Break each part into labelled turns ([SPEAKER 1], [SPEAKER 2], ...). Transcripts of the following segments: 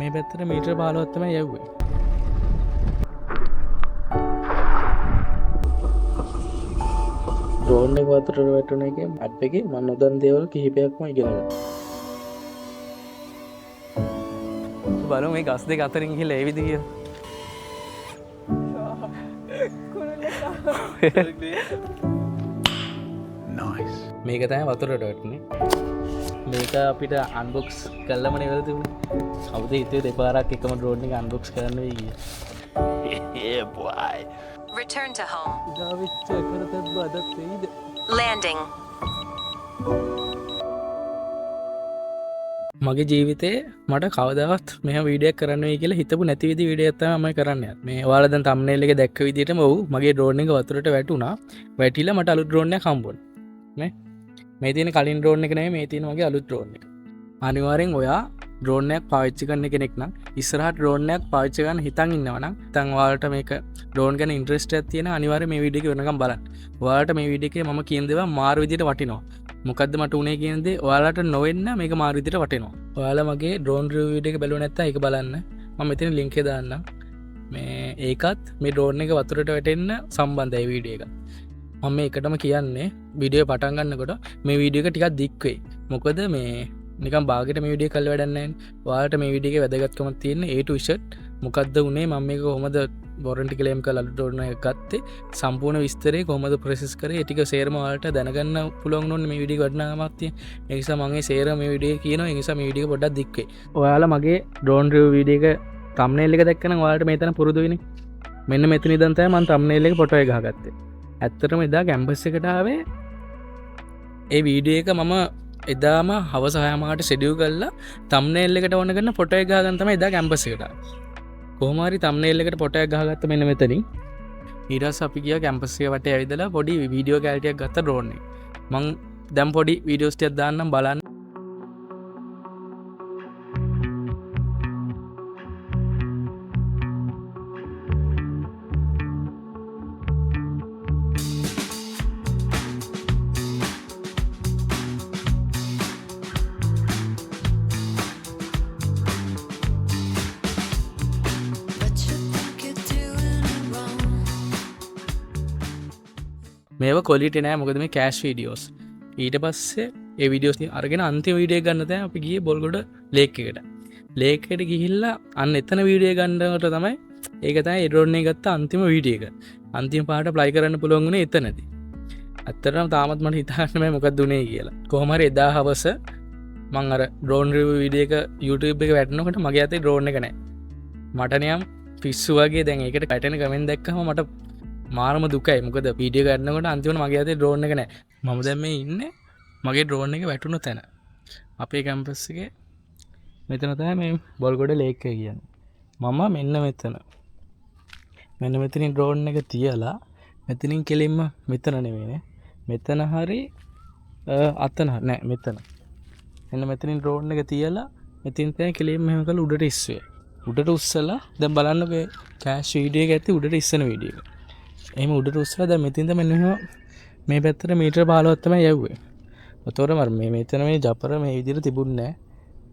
[SPEAKER 1] මේ පැත්තට මීටර 15ක් තමයි යවුවේ. ඩ්‍රෝන් එක වතුරට වැටුණ එකේ ඇප් එකේ මම නොදන්න දේවල් කිහිපයක්ම ඉගෙන ගත්තා. බලමු මේ ගස් දෙක අතරින් ගිහලා ඒ විදිහ nice. මේක තමයි වතුරට වැටුනේ. මේක අපිට අන්බොක්ස් කළාම නේ වෙලා තිබුණේ. අවුද හිතුවේ දෙපාරක් එකම ඩ්‍රෝන් එක අන්බොක්ස් කරන්න වෙයි කියලා. Yeah boy.
[SPEAKER 2] Return to home.
[SPEAKER 1] දාවිච්ච කරතත් බදත් වෙයිද?
[SPEAKER 2] Landing.
[SPEAKER 1] මගේ ජීවිතේ මට කවදාවත් මෙහෙම වීඩියෝයක් කරන්න වෙයි කියලා හිතපු නැති විදිහ වීඩියෝයක් තමයි මම කරන්නේ. මේ ඔයාලා දැන් thumbnail එකේ දැක්ක විදිහටම ඔව් මගේ ඩ්‍රෝන් එක වතුරට වැටුණා. වැටිලා මට අලුත් ඩ්‍රෝන් එකක් හම්බුණා. නේ? මේ තියෙන කලින් ඩ්‍රෝන් එක නෙමෙයි මේ තියෙන මගේ අලුත් ඩ්‍රෝන් එක. අනිවාර්යෙන් ඔයා ඩ්‍රෝන් එකක් පාවිච්චි කරන කෙනෙක් නම් ඉස්සරහට ඩ්‍රෝන් එකක් පාවිච්චි කරන්න හිතන් ඉන්නවා නම් නැත්නම් ඔයාලට මේක ඩ්‍රෝන් ගැන ඉන්ට්‍රස්ට් එකක් තියෙන අනිවාර්යෙන් මේ වීඩියෝ එක වෙනකම් බලන්න. ඔයාලට මේ වීඩියෝ එකේ මම කියන දේවල් මාරු විදිහට වටිනවා. මොකද්ද මට උනේ කියන දේ ඔයාලට නොවෙන්න මේක මාරු විදිහට වටිනවා. ඔයාලා මගේ ඩ්‍රෝන් රිවිව් වීඩියෝ එක බැලුවා නැත්නම් ඒක බලන්න. මම මෙතන ලින්ක් එක දාන්නම්. මේ ඒකත් මේ ඩ්‍රෝන් එක වතුරට වැටෙන්න සම්බන්ධයි වීඩියෝ එක. මම මේකටම කියන්නේ වීඩියෝ පටන් ගන්නකොට මේ වීඩියෝ එක ටිකක් දික් වෙයි. මොකද මේ නිකන් බාගෙට මේ වීඩියෝ කරලා වැඩක් නැහැ නේ. ඔයාලට මේ වීඩියෝ එකේ වැදගත්කමක් තියෙන්නේ A to Z. මොකද්ද උනේ මම මේක කොහොමද වොරන්ටි ක්ලේම් කරලා ඩ්‍රෝන් එක ගත්තේ සම්පූර්ණ විස්තරේ කොහොමද ප්‍රොසෙස් කරේ ඒ ටික සේරම ඔයාලට දැනගන්න පුළුවන් නෝනේ මේ වීඩියෝ වටිනාකමක් තියෙන. ඒ නිසා මම මේ සේරම මේ වීඩියෝ එකේ කියනවා. ඒ නිසා මේ වීඩියෝ එක පොඩ්ඩක් දික් වෙයි. ඔයාලා මගේ ඩ්‍රෝන් රිවිව් වීඩියෝ එක thumbnail එක දැක්කනම් ඔයාලට මෙතන පුරුදු වෙන්නේ. මෙන්න මෙතන ඉඳන් තමයි මම thumbnail එක ෆොටෝ එක ගහගත්තේ. ඇත්තටම එදා කැම්පස් එකට ආවේ ඒ වීඩියෝ එක මම එදාම හවස 6:00ට ෂෙඩියුල් කරලා thumbnail එකට ඕන කරන ෆොටෝ එක ගහගන්න තමයි එදා කැම්පස් එකට ආවේ. කොහොම හරි thumbnail එකට ෆොටෝ එක ගහගත්ත මෙන්න මෙතනින්. ඊට පස්සේ අපි ගියා කැම්පස් එක වටේ ඇවිදලා පොඩි වීඩියෝ කැලිටියක් ගත්තා ඩ්‍රෝන් එකේ. මං දැන් පොඩි වීඩියෝස් ටිකක් දාන්නම් බලන්න. මේවා කොලිටි නෑ මොකද මේ කෑෂ් වීඩියෝස්. ඊට පස්සේ ඒ වීඩියෝස් අරගෙන අන්තිම වීඩියෝ ගන්න තමයි අපි ගියේ බොල්ගොඩ ලේක් එකට. ලේක් එකට ගිහිල්ලා අන්න එතන වීඩියෝ ගන්නකොට තමයි ඒක තමයි ඒ ඩ්‍රෝන් එක ගත්ත අන්තිම වීඩියෝ එක. අන්තිම පාට ප්ලයි කරන්න පුළුවන් වුණේ එතනදී. ඇත්තටම තාමත් මට හිතාගන්න බෑ මොකක්ද උනේ කියලා. කොහොම හරි එදා හවස මම අර ඩ්‍රෝන් රිවිව් වීඩියෝ එක YouTube එක වැටෙනකොට මගේ අතේ ඩ්‍රෝන් එක නෑ. මට නියම් පිස්සු වගේ දැන් ඒකට පැටෙන කමෙන්ට් දැක්කම මට මාරම දුකයි. මොකද වීඩියෝ ගන්නකොට අන්තිමට මගේ අතේ ඩ්‍රෝන් එක නැහැ. මම දැන් මේ ඉන්නේ මගේ ඩ්‍රෝන් එක වැටුණු තැන. අපේ කැම්පස් එකේ මෙතන තමයි මේ බොල්ගොඩ ලේක් එක කියන්නේ. මම මෙන්න මෙතන. මෙන්න මෙතනින් ඩ්‍රෝන් එක තියලා මෙතනින් කෙලින්ම මෙතන නෙමෙයිනේ. මෙතන හරි අතන නෑ මෙතන. මෙන්න මෙතනින් ඩ්‍රෝන් එක තියලා මෙතින් තමයි කෙලින්ම මෙහෙම කරලා උඩට ඉස්සුවේ. උඩට උස්සලා දැන් බලන්නකෝ කෑෂ් වීඩියෝ එක ඇති උඩට ඉස්සන වීඩියෝ එක. එහෙම උඩට උස්සලා දැන් මෙතින්ද මෙන්න මෙහෙම මේ පැත්තට මීටර 15ක් තමයි යවුවේ. ඔතෝර මර මේ මෙතන මේ ජපර මේ විදිහට තිබුණේ නැහැ.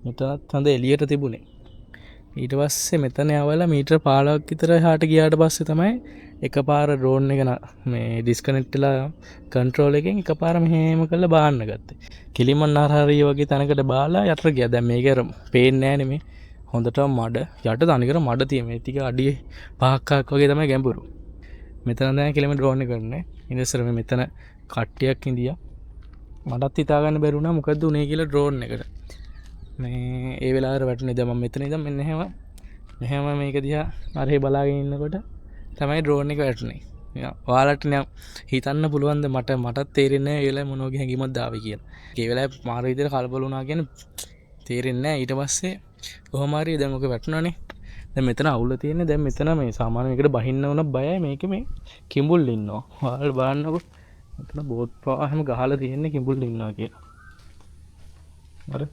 [SPEAKER 1] මෙතනත් හොඳ එළියට තිබුණේ. ඊට පස්සේ මෙතන යවලා මීටර 15ක් විතර එහාට ගියාට පස්සේ තමයි එකපාර ඩ්‍රෝන් එක මේ ඩිස්කනෙක්ට් වෙලා කන්ට්‍රෝල් එකෙන් එකපාර මෙහෙම කරලා බාන්න ගත්තේ. කිලිම නරහරිය වගේ තැනකට බාලා යට ගියා. දැන් මේක පේන්නේ නැහැ නෙමේ. හොඳටම මඩ යට තනිකර මඩ තියෙන. මේ ටික අඩිය 5ක් වගේ තමයි ගැඹුරු. මෙතන දැන් කෙලිම ඩ්‍රෝන් එක කරන්නේ. ඉතින් මෙතන කට්ටියක් ඉඳියා. මටත් හිතා ගන්න බැරි වුණා මොකද්ද උනේ කියලා ඩ්‍රෝන් එකට. මේ ඒ වෙලාවට වැටුනේ දැන් මම මෙතන ඉඳන් මෙන්න මෙහෙම මේක දිහා අරහේ බලාගෙන ඉන්නකොට තමයි ඩ්‍රෝන් එක වැටුනේ. ඔයාලට නම් හිතන්න පුළුවන්ද මටත් තේරෙන්නේ නැහැ ඒ වෙලාවේ මොන වගේ හැඟීමක්ද ආවේ කියලා. ඒ වෙලාවේ මාර විදිහට කලබල වුණා කියන්නේ තේරෙන්නේ නැහැ. ඊට පස්සේ කොහොම හරි දැන් ඔක වැටුණානේ. දැන් මෙතන අවුල තියෙන්නේ දැන් මෙතන මේ සාමාන්‍ය මේකට බහින්න උන බයයි මේකේ මේ කිඹුල් ඉන්නවා. ඔයාලා බලන්නකො මෙතන බෝට් පාහෙම ගහලා තියෙන්නේ කිඹුල් ඉන්නවා කියලා. හරි.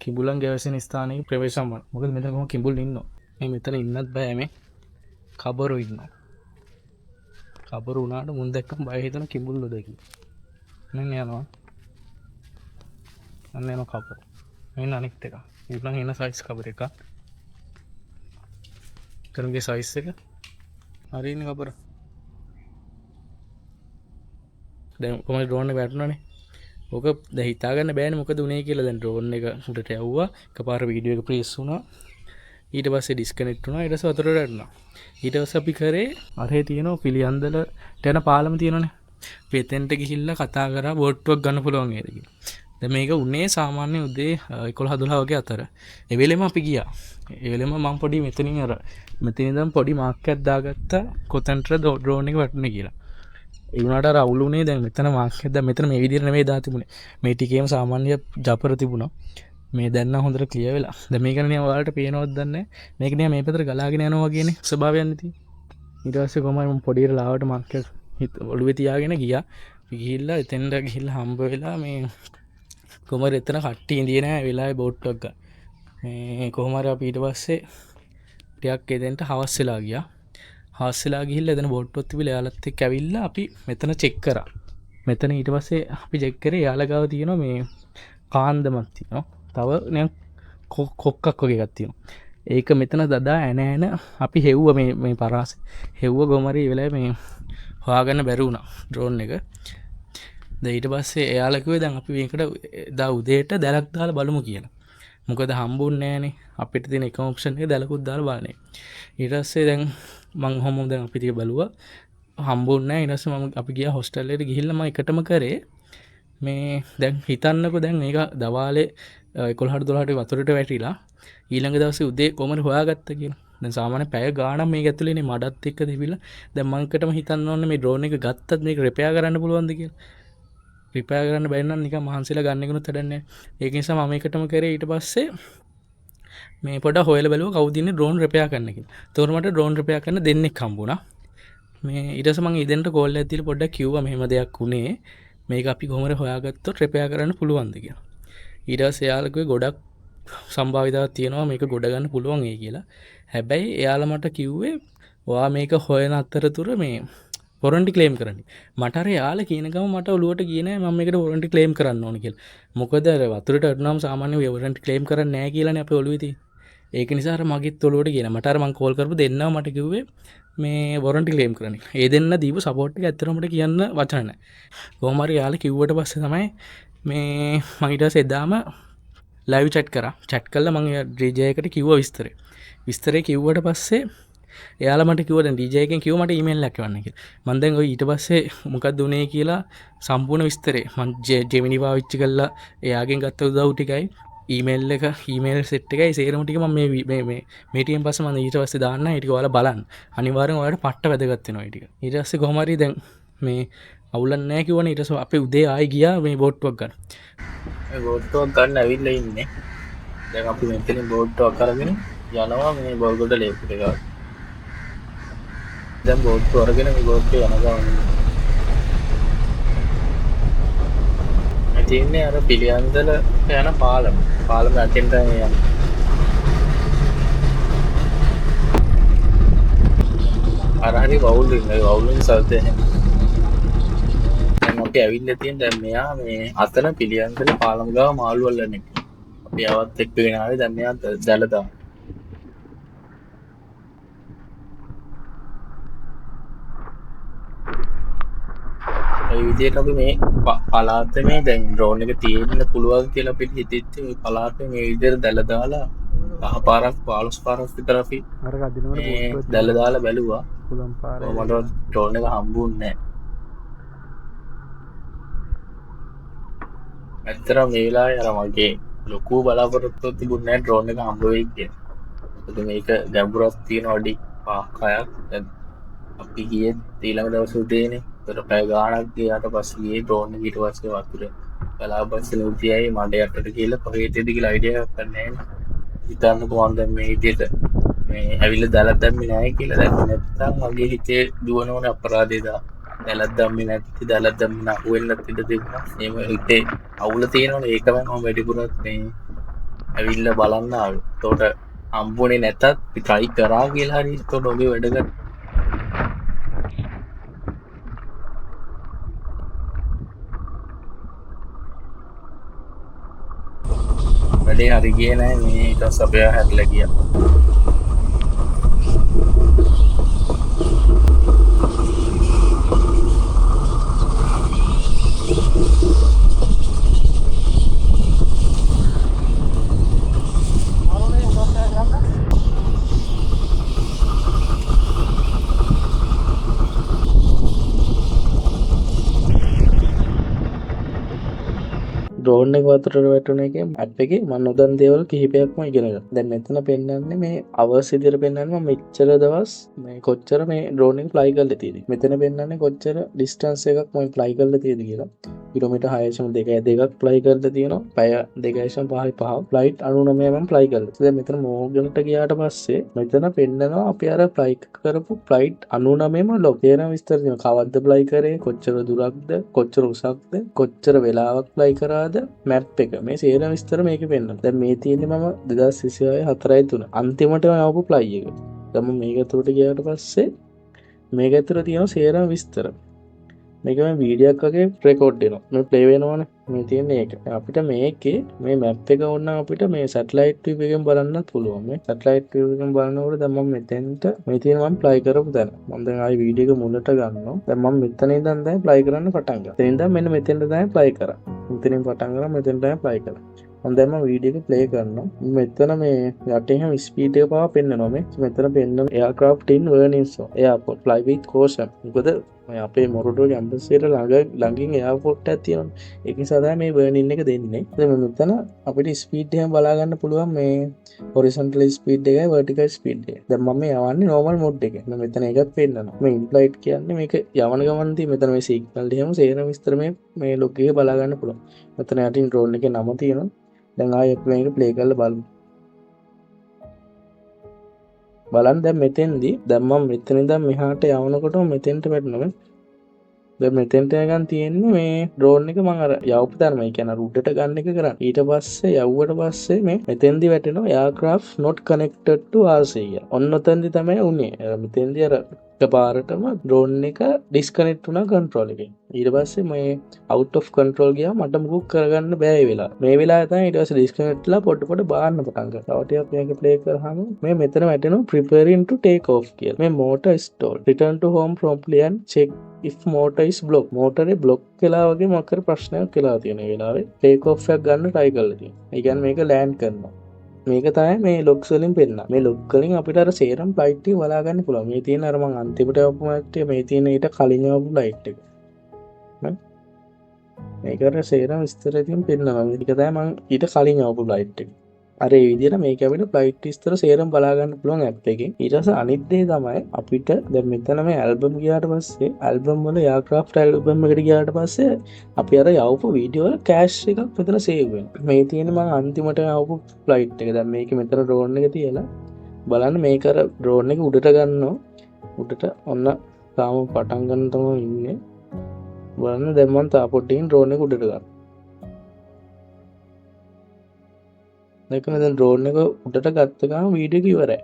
[SPEAKER 1] කිඹුලන් ගැවසෙන ස්ථානයේ ප්‍රවේශම් වන. මොකද මෙතන කොහොම කිඹුල් ඉන්නවා. මේ මෙතන ඉන්නත් බෑ මේ. කබරු ඉන්නවා. කබරු උනාට මුන් දැක්කම බය හිතන කිඹුල්ලෝ දැකි. මෙන්න යනවා. අන්න යනවා කබරු. මෙන්න අනිත් එක. ඌලන් එන සයිස් කවර එක කරුගේ සයිස් එක හරින්නේ කපර දැන් කොහමද ඩ්‍රෝන් එක වැටුණානේ ඕක දැන් හිතාගන්න බෑනේ මොකද උනේ කියලා දැන් ඩ්‍රෝන් එක උඩට යවුවා එකපාර වීඩියෝ එක ප්‍රෙස් වුණා ඊට පස්සේ ඩිස්කනෙක්ට් වුණා ඊට පස්සේ වතුරට වැටුණා ඊට පස්සේ අපි කරේ අරහේ තියෙනවා පිළියන්දලට යන පාලම තියෙනවනේ පෙතෙන්ට ගිහිල්ලා කතා කරා බෝට්ටුවක් ගන්න පුළුවන් නේද කියලා දැන් මේක උනේ සාමාන්‍ය උදේ 11-12 වගේ අතර ඒ වෙලෙම අපි ගියා ඒ වෙලෙම මම පොඩි මෙතනින් මෙතන ඉඳන් පොඩි මාක් එකක් දාගත්තා කොතනට ඩ්‍රෝන් එක වැටුනේ කියලා ඒ වුණාට අර අවුලුනේ දැන් මෙතන මාක් එකක් දැන් මෙතන මේ විදිහට නෙමෙයි දා තිබුණේ මේ ටිකේම සාමාන්‍ය ජපර තිබුණා මේ දැන් නම් හොඳට ක්ලියර් වෙලා දැන් මේක නේ ඔයාලට පේනවද දන්නේ මේක නේ මේ පැත්තට ගලාගෙන යනවා වගේනේ ස්වභාවයක් නෙති ඊට පස්සේ කොහමයි මම පොඩි ලාවට මාක් එක ඔළුවේ තියාගෙන ගියා ගිහිල්ලා එතෙන්ට ගිහිල්ලා හම්බ වෙලා මේ කොහමද එතන කට්ටිය ඉඳියේ නැහැ වෙලාවේ බෝට්ටුවක් ගන්න මේ කොහමද අපි ඊට පස්සේ ටිකක් එතෙන්ට හවස් වෙලා ගියා හවස් වෙලා ගිහිල්ලා එතන බෝට්ටුවක් තිබිලා එයාලත් එක්ක ඇවිල්ලා අපි මෙතන චෙක් කරා මෙතන ඊට පස්සේ අපි චෙක් කරේ එයාලා ගාව තියෙනවා මේ කාන්දමක් තියෙනවා තව නිකන් කොක්කක් වගේ එකක් තියෙනවා ඒක මෙතන දදා ඇන අපි හෙව්වා මේ පරාස හෙව්ව ගොමරි වෙලාවේ මේ හොයාගන්න බැරි වුණා ඩ්‍රෝන් එක දැන් ඊට පස්සේ එයාලා කිව්වේ දැන් අපි මේකට දා උදේට දැලක් දාලා බලමු කියලා මොකද හම්බුන්නේ නැහනේ අපිට තියෙන එකම ඔප්ෂන් එක දැලකුත් දාලා බලන්නේ ඊට පස්සේ දැන් මං හොමම දැන් අපි ටික බලුවා හම්බුන්නේ නැහැ ඊට පස්සේ මම අපි ගියා හොස්ටල් එකට ගිහිල්ලා මම එකටම කරේ මේ දැන් හිතන්නකෝ දැන් මේක දවාලේ 11-12ට වතුරට වැටිලා ඊළඟ දවසේ උදේ කොහමද හොයාගත්ත කියලා දැන් සාමාන්‍ය පැය ගාණක් මේක ඇතුලේනේ මඩත් එක්ක තිබිලා දැන් මං එකටම හිතන්න ඕනේ මේ ඩ්‍රෝන් එක ගත්තත් මේක රිපෙයාර් කරන්න පුළුවන්ද කියලා රිපෙයාර් කරන්න බැරි නම් නිකන් මහන්සිලා ගන්න එකනොත් වැඩක් නැහැ ඒක නිසා මම එකටම කරේ ඊට පස්සේ මේ පොඩ හොයලා බලුවා කවුද ඉන්නේ ඩ්‍රෝන් රිපෙයාර් කරන්න කියලා ඒතකොට මට ඩ්‍රෝන් රිපෙයාර් කරන්න දෙන්නෙක් හම්බුණා මේ ඊට පස්සේ මං ඉදෙන්ට කෝල් එකක් දීලා පොඩ්ඩක් කිව්වා මෙහෙම දෙයක් උනේ මේක අපි කොහොමද හොයාගත්තොත් රිපෙයාර් කරන්න පුළුවන්ද කියලා ඊට පස්සේ එයාලා කිව්වේ ගොඩක් සම්භාවිතාවක් තියෙනවා මේක ගොඩ ගන්න පුළුවන් ඒ කියලා හැබැයි එයාලා මට කිව්වේ ඔයා මේක හොයන අතරතුර මේ වොරන්ටි ක්ලේම් කරන්න මට අර එයාලා කියන ගම මට ඔලුවට ගියේ නෑ මම මේකට වොරන්ටි ක්ලේම් කරන්න ඕන කියලා මොකද අර වතුරට වැටුනම සාමාන්‍ය වොරන්ටි ක්ලේම් කරන්නේ නෑ කියලානේ අපේ ඔලුවේ තියෙන්නේ ඒක නිසා අර මගෙත් ඔලුවට ගියා මට අර මං කෝල් කරපු දෙන්නව මට කිව්වේ මේ වොරන්ටි ක්ලේම් කරන්න ඒ දෙන්න දීපු සපෝට් එක ඇත්තටම මට කියන්න වචන නෑ කොහොම හරි එයාලා කිව්වට පස්සේ තමයි මේ මම ඊට පස්සේ එදාම ලයිව් චැට් කරා චැට් කළා මම DJ එකට කිව්වා විස්තරේ කිව්වට පස්සේ එයාලා මට කිව්වා දැන් DJ එකෙන් කිව්වා මට ඊමේල් එකක් එවන්න කියලා මම දැන් ඔය ඊට පස්සේ මොකක්ද උනේ කියලා සම්පූර්ණ විස්තරේ මම ජෙමිනි පාවිච්චි කළා එයාගෙන් ගත්ත උදව් ටිකයි ඊමේල් සෙට් එකයි සේරම ටික මම මේ ටිකෙන් පස්සේ මම ඊට පස්සේ දාන්න ඒ ටික ඔයාලා බලන්න අනිවාර්යෙන් ඔයාලට පට්ට වැදගත් වෙනවා ඒ ටික ඊට පස්සේ කොහොම හරි දැන් මේ අවුලක් නැහැ කිව්වනේ ඊට පස්සේ අපි උදේ ආයි ගියා මේ බෝට්ටුවක් ගන්න
[SPEAKER 3] මේ බෝට්ටුවක් ගන්න ඇවිල්ලා ඉන්නේ දැන් අපි මෙතනින් බෝට්ටුවක් අරගෙන යනවා මේ බෝල්ගොඩ ලේක් එකට දැන් බෝට්ටුව අරගෙන මේ බෝට්ටුව යනවා තියෙන්නේ අර පිළියන්දල යන පාලම අතෙන්ට යන්නේ අර හරි වවුලෙන් සල්තේ දැන් අපි ඇවිල්ලා තියෙන දැන් මෙයා මේ අතන පිළියන්දල පාලම ගාව මාළු වල්ලන්නේ අපි ආවත් එක්කගෙන ආවේ දැන් මෙයා දැලදා ඒ විදිහට අපි මේ පළාතේ මේ දැන් ඩ්‍රෝන් එක තියෙන්න පුළුවන් කියලා අපි හිතෙච්ච මේ පළාතේ මේ විදිහට දැල දාලා 10 පාරක් 15 පාරක් විතර අපි
[SPEAKER 1] අර කදිනවල
[SPEAKER 3] දැල දාලා බැලුවා
[SPEAKER 1] පුළුවන් පාරේ
[SPEAKER 3] මට ඩ්‍රෝන් එක හම්බුන්නේ නැහැ ඇත්තටම මේ වෙලාවේ අර මගේ ලොකු බලාපොරොත්තුවක් තිබුණේ නැහැ ඩ්‍රෝන් එක හම්බ වෙයි කියලා මොකද මේක ගැඹුරක් තියෙන අඩි 5ක් 6ක් දැන් අපි ගියේ ඊළඟ දවසේ උදේනේ ඒතර පැය ගාණක් ගියාට පස්සේ ගියේ ඩ්‍රෝන් එක ඊට පස්සේ වතුර බලාපස්සේ නුතියයි මඩ යටට ගිහලා කොහෙද කියලා අයිඩියා එකක් නැහැ හිතන්න කොහොමද දැන් මේ විදිහට මේ ඇවිල්ලා දැලක් දැම්මේ නැහැ කියලා දැන් නැත්තම් මගේ හිතේ දුවන ඕනේ අපරාධේ දැලක් දැම්මේ නැති දැලක් දැම්මේ නැහුවෙන්නත් ඉඩ තිබුණා එහෙම හිතේ අවුල තියෙනවනේ ඒකම මම වැඩිපුරත් මේ ඇවිල්ලා බලන්න ආවේ ඒතකොට හම්බුනේ නැතත් try කරා කියලා හරි ඒතකොට ඔබේ වැඩ ගන්න වැඩේ හරි ගියේ නෑ මේ ඊට පස්සේ අපේ හැරලා ගියා. ඩ්‍රෝන් එක වතුරට වැටුණ එකේ ඇප් එකේ මම නොදන්න දේවල් කිහිපයක්ම ඉගෙන ගත්තා. දැන් මෙතන පෙන්නන්නේ මේ අවර්ස් විදියට පෙන්නන්නේ මම මෙච්චර දවස් මේ කොච්චර මේ ඩ්‍රෝන් එක ෆ්ලයි කරලා තියෙද. මෙතන පෙන්නන්නේ කොච්චර ඩිස්ටන්ස් එකක් මම ෆ්ලයි කරලා තියෙද කියලා. කිලෝමීටර් 6.2ක් ෆ්ලයි කරලා තියෙනවා. පැය 2.5 ෆ්ලයිට් 99 මම ෆ්ලයි කරලා. දැන් මෙතන මෝගලට ගියාට පස්සේ මෙතන පෙන්නනවා අපි අර ෆ්ලයි කරපු ෆ්ලයිට් 99ම ලොක් තේරෙන විස්තර දෙනවා. කවද්ද ෆ්ලයි කරේ, කොච්චර දුරක්ද, කොච්චර උසක්ද, කොච්චර වෙලාවක් ෆ්ලයි කරාද, මැප් එක මේ සේරම විස්තර මේකේ පෙන්නනවා. දැන් මේ තියෙන්නේ මම 2026 4/3 අන්තිමටම ආපු ෆ්ලයි එක. දැන් මම මේක ඇතුළට ගියාට පස්සේ මේක ඇතුළේ තියෙන සේරම විස්තර. මේක මම වීඩියෝ එකක් වගේ රෙකෝඩ් වෙනවා. මේ ප්ලේ වෙනවනේ. මේ තියෙන්නේ ඒක. අපිට මේකේ මේ මැප් එක ඕන නම් අපිට මේ සැටලයිට් view එකෙන් බලන්නත් පුළුවන්. මේ සැටලයිට් view එකෙන් බලනකොට දැන් මම මෙතෙන්ට මේ තියෙන මම ෆ්ලයි කරපු තැන. මම දැන් ආයි වීඩියෝ එක මුලට ගන්නවා. දැන් මම මෙතන ඉඳන් දැන් ෆ්ලයි කරන්න පටන් ගන්නවා. එතනින් දැන් මෙන්න මෙතෙන්ට දැන් ෆ්ලයි කරා. මෙතනින් පටන් ගන්න මෙතෙන්ට දැන් ෆ්ලයි කරා. මම දැන් මම වීඩියෝ එක ප්ලේ කරනවා. මෙතන මේ යටින් හැම ස්පීඩ් එක පාව පෙන්නනවා මේ. මෙතන පෙන්නන aircraft in warning so. Airport fly with caution. මොකද මේ අපේ මොරටුව කැම්පස් එකට ළඟින් එයාපෝට් එකක් තියෙනවා. ඒක නිසා තමයි මේ වර්නින් එක දෙන්නේ. දැන් මෙතන අපිට ස්පීඩ් එක බලා ගන්න පුළුවන් මේ හොරිසොන්ටල් ස්පීඩ් එකයි වර්ටිකල් ස්පීඩ් එක. දැන් මම යවන්නේ නෝමල් මොඩ් එකේ. මම මෙතන එකක් පෙන්නනවා. මේ ඉන්ෆ්ලයිට් කියන්නේ මේක යවන ගමන්දී මෙතන මේ සිග්නල් එහෙම සේරම විස්තර මේ ලොග් එකේ බලා ගන්න පුළුවන්. මෙතන යටින් ඩ්‍රෝන් එකේ නම තියෙනවා. දැන් ආයෙ අපි මේක ප්ලේ කරලා බලමු. බලන්න දැන් මෙතෙන්දී දැන් මම මෙතන ඉඳන් මෙහාට යවනකොට මෙතෙන්ට වැටෙනවා. දැන් මෙතෙන්ට යනකන් තියෙන්නේ මේ ඩ්‍රෝන් එක මම අර යවපු තැනම ඒ කියන්නේ රුඩට ගන්න එක කරන්නේ. ඊට පස්සේ යවුවට පස්සේ මේ මෙතෙන්දී වැටෙනවා aircraft not connected to RC කියලා. ඔන්න ඔතෙන්දී තමයි උනේ. මෙතෙන්දී අර එකපාරටම ඩ්‍රෝන් එක ඩිස්කනෙක්ට් වුණා කන්ට්‍රෝල් එකෙන්. ඊට පස්සේ මේ out of control ගියා මට මුකුත් කරගන්න බෑ ඒ වෙලාව. මේ වෙලාවේ තමයි ඊට පස්සේ ඩිස්කනෙක්ට්ලා පොඩ බාන්න පටන් ගත්තා. තව ටිකක් මේක ප්ලේ කරාම මේ මෙතන වැටෙනවා preparing to take off කියලා. මේ motor stalled. Return to home promptly and check if motor is blocked. motor එක block වෙලා වගේ මොකක් හරි ප්‍රශ්නයක් වෙලා තියෙන ඒ වෙලාවේ take off එකක් ගන්න try කරලා තියෙනවා. ඒ කියන්නේ මේක land කරනවා. මේක තමයි මේ ලොග්ස් වලින් පෙන්නන. මේ ලොග් වලින් අපිට අර සේරම් ෆ්ලයිට් එක බලා ගන්න පුළුවන්. මේ තියෙන අර මම අන්තිමට යවපු ෆ්ලයිට් එක මේ තියෙන ඊට කලින් යවපු ෆ්ලයිට් එක. මේක අර සේරම් විස්තර ඉතින් පෙන්නනවා. මේක තමයි මම ඊට කලින් යවපු ෆ්ලයිට් එක. අර ඒ විදිහට මේක අපිට ෆ්ලයිට් විස්තර සේරම් බලා ගන්න පුළුවන් ඇප් එකෙන්. ඊට පස්සේ අනිත් දේ තමයි අපිට දැන් මෙතන මේ ඇල්බම් ගියාට පස්සේ ඇල්බම් වල එයාක්‍රාෆ්ට් ඇල්බම් එකට ගියාට පස්සේ අපි අර යවපු වීඩියෝ වල කෑෂ් එකක් මෙතන සේව් වෙනවා. මේ තියෙන මම අන්තිමට යවපු ෆ්ලයිට් එක. දැන් මේක මෙතන ඩ්‍රෝන් එක තියලා බලන්න මේක අර ඩ්‍රෝන් එක උඩට ගන්නවා. උඩට ඔන්න තාම පටන් ගන්න තමයි ඉන්නේ. බලන්න දැන් මම තා පොඩ්ඩකින් ඩ්‍රෝන් එක උඩට ගන්නවා. දැන් ඩ්‍රෝන් එක උඩට ගත්ත ගමන් වීඩියෝ එක ඉවරයි.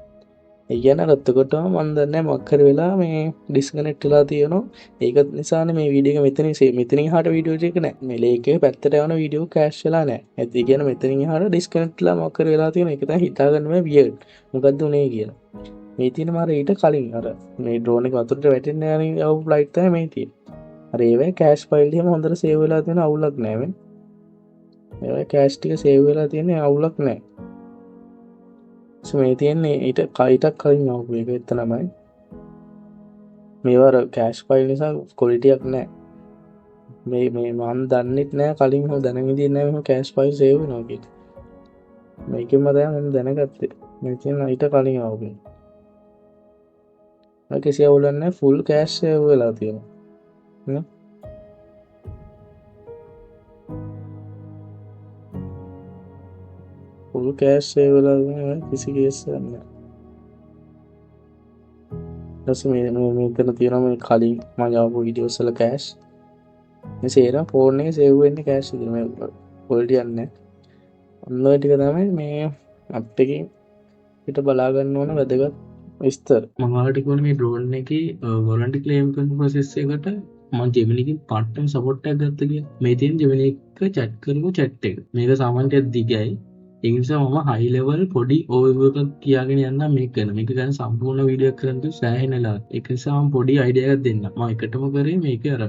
[SPEAKER 3] ඒ කියන්නේ එතකොටම මම දන්නේ මොකක් හරි වෙලා මේ ඩිස්කනෙක්ට් වෙලා තියෙනවා. ඒක නිසානේ මේ වීඩියෝ එක මෙතනින් එහාට වීඩියෝ එක නැහැ. මේ ලේකේ පැත්තට යන වීඩියෝ කෑෂ් වෙලා නැහැ. ඒ කියන්නේ මෙතනින් එහාට ඩිස්කනෙක්ට් වෙලා මොකක් හරි වෙලා තියෙනවා. ඒක තමයි හිතාගන්න බෑ වියර්ඩ්. මොකද්ද උනේ කියලා. මේ තියෙන මාර ඊට කලින් අර මේ ඩ්‍රෝන් එක වතුරට වැටෙන්න යන යවපු ෆ්ලයිට් තමයි මේ තියෙන්නේ. අර ඒවයි කෑෂ් ෆයිල් එහෙම හොඳට සේව් වෙලා තියෙන අවුලක් නැහැ මේ. ඒවයි කෑෂ් ටික සේව් වෙලා තියෙන්නේ අවුලක් නැහැ. මේ තියෙන්නේ ඊට කයිටක් කලින් ආපු එක එතනමයි. මේවා කෑෂ් ෆයිල් නිසා ක්වොලිටියක් නැහැ. මේ මම දන්නෙත් නැහැ කලින් හො දැනගෙන ඉන්නේ නැහැ මෙහෙම කෑෂ් ෆයිල් සේව් වෙනවා කියලා. මේකෙන්ම තමයි මම දැනගත්තේ. මේ තියෙන ඊට කලින් ආපු එක. මම කිසිය අවුලක් නැහැ ෆුල් කෑෂ් සේව් වෙලා තියෙනවා. නේ? full cash save වෙලා කිසි කේස් එකක් නැහැ. ඊට මේ මෙතන තියෙනවා මේ කලින් මම යවපු වීඩියෝස් වල cash. මේ සේරම ෆෝන් එකේ සේව් වෙන්නේ cash එකේ. මේ quality යන්නේ. ඔන්න ඔය ටික තමයි මේ අප් එකේ පිට බලා ගන්න ඕන වැදගත් විස්තර. මම ඔයාලට කිව්වනේ මේ drone එකේ warranty claim කරන process එකට මම Gemini එකෙන් part time support එකක් ගත්තා කියලා. මේ තියෙන Gemini එක chat කරපු chat එක. මේක සාමාන්‍යයෙන් දිගයි.
[SPEAKER 1] ඒ නිසා මම හයි ලෙවල් පොඩි ඕවර්විව් එකක් කියාගෙන යන්න මේක ගැන. මේක ගැන සම්පූර්ණ වීඩියෝ එකක් කරන්න සෑහෙනලා. ඒක නිසා මම පොඩි අයිඩියා එකක් දෙන්නම්. මම එකටම කරේ මේක අර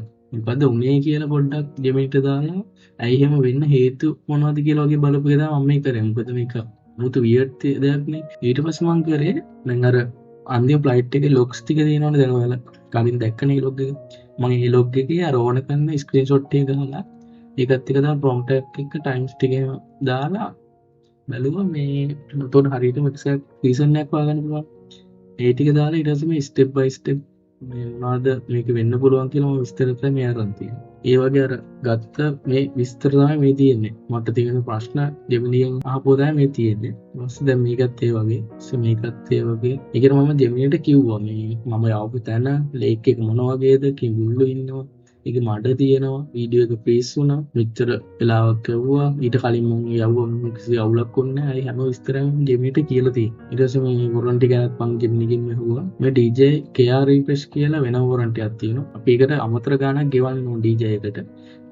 [SPEAKER 1] මොකද උනේ කියලා පොඩ්ඩක් ජෙමිනිට දාලා ඇයි එහෙම වෙන්න හේතු මොනවද කියලා වගේ බලපු එක තමයි මම මේ කරේ. මොකද මේක මුතු වියර්ඩ් දෙයක් නේ. ඊට පස්සේ මම කරේ දැන් අර අන්තිම ෆ්ලයිට් එකේ ලොග්ස් ටික තියෙනවනේ දැන් ඔයාලා කලින් දැක්කනේ ලොග් එක. මම ඒ ලොග් එකේ අර ඕන කරන ස්ක්‍රීන්ෂොට් එක ගහලා ඒකත් එක තමයි ප්‍රොම්ප්ට් එකක් ටයිම්ස් ටික දාලා බැලුවා මේ උතෝන හරියටම එක්සැක්ට් රීසන් එකක් හොයාගන්න පුළුවන්. ඒ ටික දාලා ඊට පස්සේ මේ ස්ටෙප් බයි ස්ටෙප් මේ මොනවද මේක වෙන්න පුළුවන් කියලා මම විස්තර තමයි මේ අරන් තියෙන්නේ. ඒ වගේ අර ගත්ත මේ විස්තර තමයි මේ තියෙන්නේ. මට තියෙන ප්‍රශ්න ජෙමිනියෙන් අහපුවා තමයි මේ තියෙන්නේ. ඊපස්සේ දැන් මේකත් ඒ වගේ. මේකත් ඒ වගේ. ඒකට මම ජෙමිනිට කිව්වා මේ මම යවපු තැන ලේක් එක මොන වගේද කිඹුල්ලු ඉන්නවා. ඒක මඩ තියෙනවා වීඩියෝ එක ප්‍රේස් වුණා මෙච්චර වෙලාවක් යවුවා ඊට කලින් මම යවුවා කිසි අවුලක් වුණේ නැහැ හැම විස්තරයක්ම ජෙමිනිට කියලා තියෙනවා ඊට පස්සේ මේ වොරන්ටි ගැනත් මම ජෙමිනිගෙන් මෙහුවා මේ DJ KR refresh කියලා වෙන වොරන්ටි එකක් තියෙනවා අපි ඒකට අමතර ගාණක් ගෙවන්න ඕන DJ එකට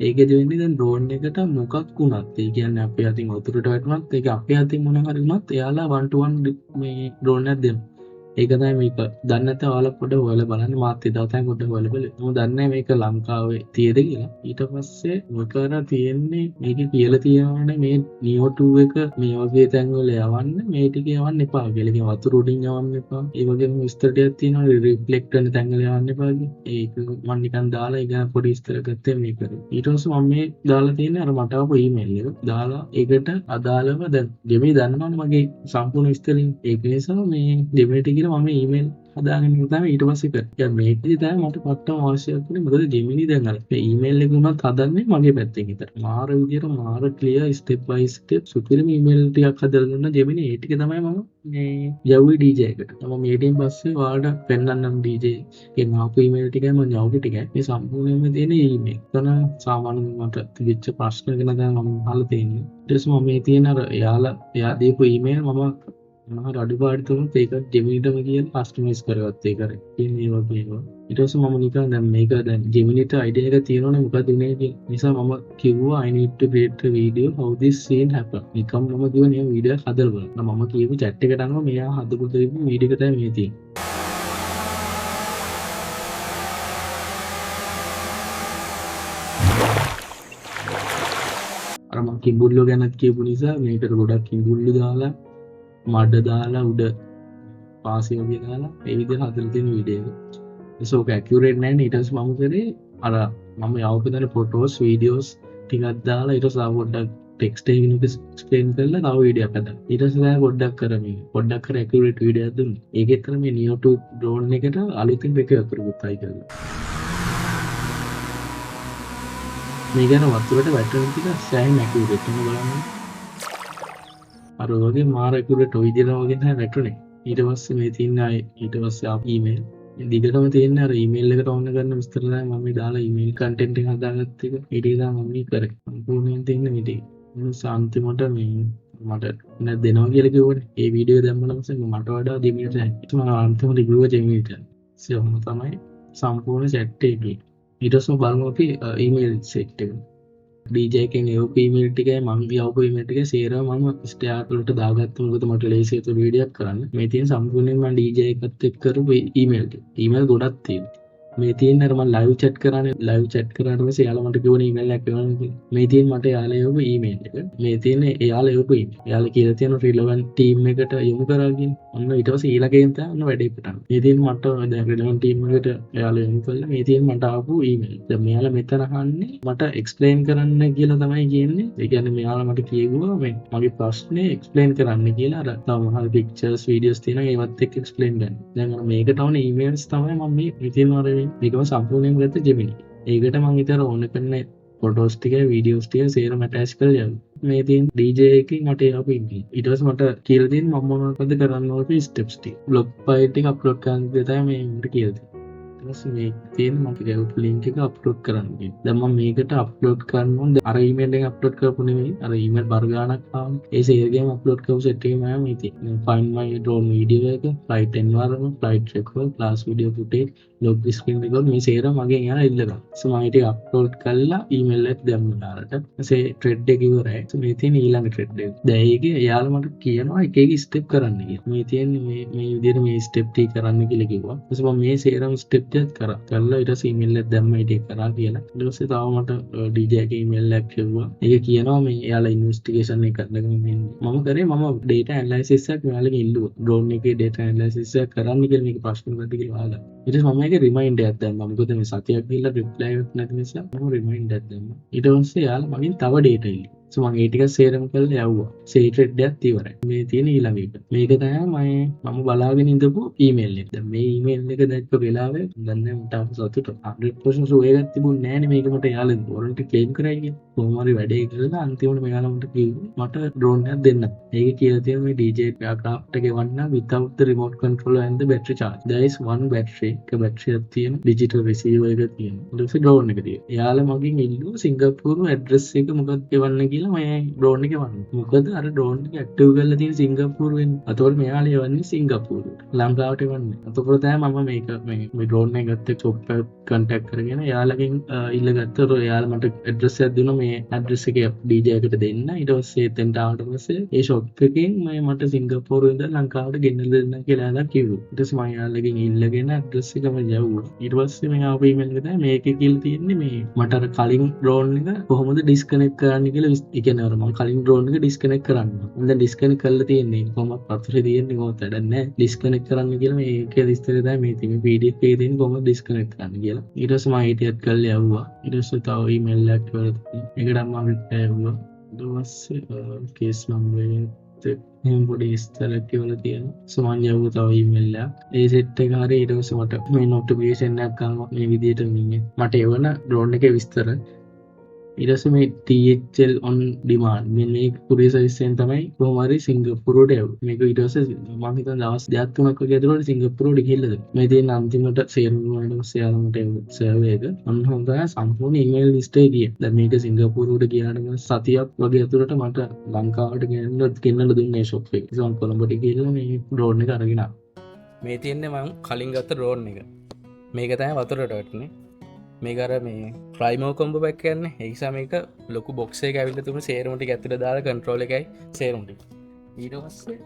[SPEAKER 1] ඒකෙදි වෙන්නේ දැන් ඩ්‍රෝන් එකට මොකක් වුණත් ඒ කියන්නේ අපේ අතින් වතුරට වැටුණත් ඒක අපේ අතින් මොන හරි වුණත් එයාලා 1-to-1 මේ ඩ්‍රෝන් එකක් දෙනවා ඒක තමයි මේක දන්නේ නැත්නම් ඔයාලා පොඩ්ඩක් හොයලා බලන්න මාත් එදා තමයි පොඩ්ඩක් හොයලා බලේ මම දන්නේ මේක ලංකාවේ තියෙද කියලා ඊට පස්සේ මොකද තියෙන්නේ මේකේ කියලා තියෙනවානේ මේ නියෝ 2 එක මේ වගේ තැන් වල යවන්න මේ ටික යවන්න එපා කියලා කියන වතුර උඩින් යවන්න එපා ඒ වගේම විස්තර ටිකක් තියෙනවා රිෆ්ලෙක්ට් වෙන තැන් වල යවන්න එපා ඒක මම නිකන් දාලා ඒක පොඩි විස්තර ගත්තේ මේක කරේ ඊට පස්සේ මම මේ දාලා තියෙන්නේ අර මට ආපු ඊමේල් එක දාලා ඒකට අදාළව දැන් ජෙමි දන්නවනේ මගේ සම්පූර්ණ විස්තරින් ඒක නිසා මේ ජෙමිට මම ඊමේල් හදාගෙන තමයි ඊට පස්සේ කරේ. දැන් මේකදී තමයි මට පට්ටම අවශ්‍යයක් වුණේ. මොකද ජෙමිනි දැන් අර මේ ඊමේල් එක උනත් හදන්නේ මගේ පැත්තෙන් විතර. මාර විදියට මාර ක්ලියර් ස්ටෙප් බයි ස්ටෙප් සුපිරිම ඊමේල් ටිකක් හදලා දුන්නා ජෙමිනි. ඒ ටික තමයි මම මේ යවුවේ DJ එකට. මම මේකෙන් පස්සේ ඔයාලට පෙන්නන්නම් DJ එකේ නාපු ඊමේල් ටිකයි මම යවුවේ ටිකයි. මේ සම්පූර්ණයෙන්ම දෙන ඊමේල්. එතන සාමාන්‍යයෙන් මට තිබිච්ච ප්‍රශ්න ගැන දැන් මම අහලා තියෙන්නේ. ඊට පස්සේ මම මේ තියෙන අර එයා දීපු ඊමේල් මම මොනවාරි අඩුපාඩු තුනක් ඒක ජෙමිනිටම කියලා කස්ටමයිස් කරගත්ත ඒ කරේ. ඉතින් ඒ වගේ ඒවා. ඊට පස්සේ මම නිකන් දැන් මේක දැන් ජෙමිනිට අයිඩියා එක තියෙනවනේ මොකද උනේ කියලා. නිසා මම කිව්වා I need to create a video how this scene happen. නිකම් මම කිව්වා නේ වීඩියෝ හදලා බලන්න. මම කියපු chat එකට අනුව මෙයා හදපු වීඩියෝ එක තමයි මේ තියෙන්නේ. අර මම කිඹුල්ලෝ ගැනත් කියපු නිසා මේකට ගොඩක් කිඹුල්ලු දාලා මඩ දාලා උඩ පාසි වගේ දාලා ඒ විදිහට හදලා තියෙන වීඩියෝ එක. ඒක ඇකියුරේට් නැහැ නේ. ඊට පස්සේ මම කරේ අර මම යවපු ෆොටෝස් වීඩියෝස් ටිකක් දාලා ඊට පස්සේ පොඩ්ඩක් ටෙක්ස්ට් එකකින් එක්ස්ප්ලেইন කරලා තව වීඩියෝ එකක් හදලා. ඊට පස්සේ දැන් පොඩ්ඩක් කර ඇකියුරේට් වීඩියෝ එකක් දුන්නා. ඒකෙත් මේ නියෝ 2 ඩ්‍රෝන් එකට අලුතින් එක කරගුත්යි කියලා. මේ ගැන වතුරට වැටෙන ටික සෑහෙන ඇකියුරේට් වෙන බලන්න. අර වගේ මාර ඇකියුරේට් ඔය විදිහට වගේ තමයි වැටුනේ. ඊට පස්සේ මේ තියෙන අය ඊට පස්සේ ආපු ඊමේල්. දිගටම තියෙන අර ඊමේල් එකට ඕන කරන විස්තර තමයි මම මේ දාලා ඊමේල් කන්ටෙන්ට් එක හදාගත්ත එක. ඊට ඉතින් මම මේ කරේ. සම්පූර්ණයෙන් තියෙන විදිහ. අන්තිමට මේ මට නෑ දෙනවා කියලා කිව්වනේ. ඒ වීඩියෝ දැම්මම පස්සේ මට වඩා දෙමිනිට මම අන්තිමට කිව්වා ජෙමිනිට. සියොම තමයි සම්පූර්ණ chat එකේ. ඊට පස්සේ බලමු අපි ඊමේල් සෙට් එක. DJ එකෙන් එවපු ඊමේල් ටිකයි මම යවපු ඊමේල් ටිකයි සේරම මම ස්ටෑට් වලට දාගත්තා. මොකද මට ලේසියි ඒක වීඩියෝ එකක් කරන්න. මේ තියෙන සම්පූර්ණයෙන් මම DJ එකත් එක්ක කරපු ඊමේල් ටික. ඊමේල් ගොඩක් තියෙනවා. මේ තියෙන අර මම ලයිව් chat කරානේ. ලයිව් chat කරාට පස්සේ යාළුවා මට කිව්වනේ ඊමේල් එකක් එවන්න කියලා. මේ තියෙන මට යාළුවා එවපු ඊමේල් එක. මේ තියෙන යාළුවා එවපු ඊමේල්. යාළුවා කියලා තියෙන රිලෙවන්ට් ටීම් එකට යොමු කරා කියන්නේ. ඔන්න ඊට පස්සේ ඊළඟෙන් තමයි ඔන්න වැඩේ පටන්. මේ තියෙන මට දැන් රිලෙවන්ට් ටීම් එකට යාළුවා යොමු කළා. මේ තියෙන මට ආපු ඊමේල්. දැන් මෙයාලා මෙතන අහන්නේ මට එක්ස්ප්ලেইন කරන්න කියලා තමයි කියන්නේ. ඒ කියන්නේ මෙයාලා මට කිව්වා මේ මගේ ප්‍රශ්නේ එක්ස්ප්ලেইন කරන්න කියලා. අර තවමහල් පික්චර්ස් වීඩියෝස් තියෙනවා ඒවත් එක්ක එක්ස්ප්ලেইন කරන්න. දැන් අර මේකට ඕනේ ඊමේල්ස් තමයි මම මේ තියෙන අර මේකම සම්පූර්ණයෙන්ම ගත්ත ජෙමිනි. ඒකට මම විතර ඕන කරන ෆොටෝස් ටික වීඩියෝස් ටික සේරම ඇටච් කරලා යනවා. මේ තියෙන DJ එකකින් මට ආපු ඉන්නේ. ඊට පස්සේ මට කියලා තියෙන මම මොනවද කරන්න ඕනේ ස්ටෙප්ස් ටික. බ්ලොග් ෆයිල් ටික අප්ලෝඩ් කරන්න තමයි මේ මට කියලා තියෙන්නේ. මේ තියෙන මගේ ගැවුප් ලින්ක් එක අප්ලෝඩ් කරන්න කියලා. දැන් මම මේකට අප්ලෝඩ් කරනවා අර ඊමේල් එකෙන් අප්ලෝඩ් කරපු නෙමෙයි අර ඊමේල් බර ගානක් ආවම ඒ සේර්ගේම අප්ලෝඩ් කරපු සෙට් එකේ මම මේ තියෙන්නේ find my drone video එක flight environment flight record class video footage log screen record මේ සේරම මගෙන් එයාලා ඉල්ලගන්න. so මම ඒක අප්ලෝඩ් කරලා ඊමේල් එකක් දැම්මා ඊට. ඒ ට්‍රෙඩ් එක ඉවරයි. so මේ තියෙන ඊළඟ ට්‍රෙඩ් එක. දැන් ඒකේ එයාලා මට කියනවා එක එක ස්ටෙප් කරන්න කියලා. මේ තියෙන්නේ මේ විදිහට මේ ස්ටෙප් ටික කරන්න කියලා කිව්වා. ඊට පස්සේ මම මේ සේරම ස්ටෙප් ටික කරා. කරලා ඊට පස්සේ ඊමේල් එක දැම්මා ඊට කරා කියලා. ඊට පස්සේ තව මට DJ එකේ ඊමේල් එකක් කිව්වා. ඒක කියනවා මේ එයාලා ඉන්වෙස්ටිගේෂන් එක කරගෙන ඉන්නේ. මම කරේ මම data analysis එකක් මෙයාලගෙන් ඉල්ලුවා. drone එකේ data analysis එක කරන්න කියලා මේක ප්‍රශ්න වලට කියලා අහලා. ඊට පස්සේ මම ඒක reminder එකක් දැම්මා. මොකද මේ සතියක් ගිහිල්ලා reply එකක් නැති නිසා මම reminder එකක් දැම්මා. ඊට පස්සේ එයාලා මගෙන් තව data ඉල්ලුවා. so මම ඒ ටික සේරම කරලා යවුවා. සේ ට්‍රෙඩ් එකක් ඉවරයි. මේ තියෙන ඊළඟ එක. මේක තමයි මම බලාගෙන ඉඳපු ඊමේල් එක. දැන් මේ ඊමේල් එක දැක්ක වෙලාවේ දැන් මට සතුට 100% සුවය එකක් තිබුණේ නැහැ නේ මේක මට යාළුවෙක් වොරන්ටි ක්ලේම් කරයි කියලා. කොහොම හරි වැඩේ කරලා අන්තිමට මෙයාලා මට කිව්වා මට ඩ්‍රෝන් එකක් දෙන්න. ඒක කියලා තියෙන මේ DJI aircraft එක වන්න without the remote control and the battery charge. there is one battery. එක බැටරියක් තියෙන digital receiver එකක් තියෙනවා. ඊට පස්සේ ඩ්‍රෝන් එක තියෙනවා. එයාලා මගෙන් ඉල්ලුවා සිංගප්පූරු ඇඩ්‍රස් එක මොකක්ද කියවන්න කියලා මේ ඩ්‍රෝන් එක වන්න. මොකද අර ඩ්‍රෝන් එක ඇක්ටිව් කරලා තියෙන සිංගප්පූරුවෙන්. අතෝල් මෙයාලා යවන්නේ සිංගප්පූරුවට. ලංකාවට යවන්නේ. අතකොට තමයි මම මේ ඩ්‍රෝන් එක ගත්තේ ෂොප් එක කන්ටැක්ට් කරගෙන එයාලගෙන් ඉල්ලගත්තා. එයාලා මට ඇඩ්‍රස් එකක් දුන්නා මේ ඇඩ්‍රස් එක DJ එකට දෙන්න. ඊට පස්සේ එතෙන්ට ආවට පස්සේ ඒ ෂොප් එකෙන් මට සිංගප්පූරුවේ ඉඳලා ලංකාවට ගෙන්නලා දෙන්න කියලා එයාලා කිව්වා. ඊට පස්සේ මම එයාලගෙන් ඉල්ලගෙන ඇඩ්‍රස් එකම යවුවා. ඊට පස්සේ මම ආපු ඊමේල් එක තමයි මේකේ කියලා තියෙන්නේ මේ මට අර කලින් ඩ්‍රෝන් එක කොහොමද ඩිස්කනෙක්ට් කරන්න කියලා ඒ කියන්නේ අර මම කලින් ඩ්‍රෝන් එක ඩිස්කනෙක්ට් කරන්න. මම දැන් ඩිස්කනෙක්ට් කරලා තියෙන්නේ කොහොමද පතරේ තියෙන්නේ කොහොමද වැඩක් නැහැ. ඩිස්කනෙක්ට් කරන්න කියලා මේකේ විස්තරය තමයි මේ තියෙන්නේ. PDF එකේ තියෙන කොහොමද ඩිස්කනෙක්ට් කරන්න කියලා. ඊට පස්සේ මම ඒටිත් කරලා යවුවා. ඊට පස්සේ තව ඊමේල් එකක් වලදී ඒකට මම රිප්ලයි යවුවා. ඊට පස්සේ කේස් නම්බර් එක එහෙම පොඩි විස්තරයක් කියලා තියෙනවා. සෝ මම යවුවා තව ඊමේල් එකක්. ඒ සෙට් එක හරිය ඊට පස්සේ මට මේ නොටිෆිකේෂන් එකක් ආවා මේ විදිහට මට එවන ඩ්‍රෝන් එකේ විස්තර. ඊට පස්සේ මේ THL on demand මේ courier service එකෙන් තමයි කොහොම හරි සිංගප්පූරුවට යවුවේ. මේක ඊට පස්සේ මම හිතන දවස් 2-3ක් වගේ ඇතුළත සිංගප්පූරුවට ගිහිල්ලා දෙන්න. මේ තියෙන අන්තිමට සේරම වලට පස්සේ යාළුවන්ට සර්වර් එක අන්න හොඳයි සම්පූර්ණ ඊමේල් ලිස්ට් එකේ ගියේ. දැන් මේක සිංගප්පූරුවට ගියාට සතියක් වගේ ඇතුළත මට ලංකාවට ගෙන්නලා දුන්නේ ෂොප් එක. ඒක මම කොළඹට ගිහිල්ලා මේ ඩ්‍රෝන් එක අරගෙන ආවා. මේ තියෙන්නේ මම කලින් ගත්ත ඩ්‍රෝන් එක. මේක තමයි වතුරට වැටුනේ. මේක අර මේ ප්‍රයිමෝ කොම්බෝ පැක් කියන්නේ. ඒ නිසා මේක ලොකු බොක්ස් එකක ඇවිල්ලා තුන සේරම ටික ඇතුලේ දාලා කන්ට්‍රෝල් එකයි සේරම ටික. ඊට පස්සේ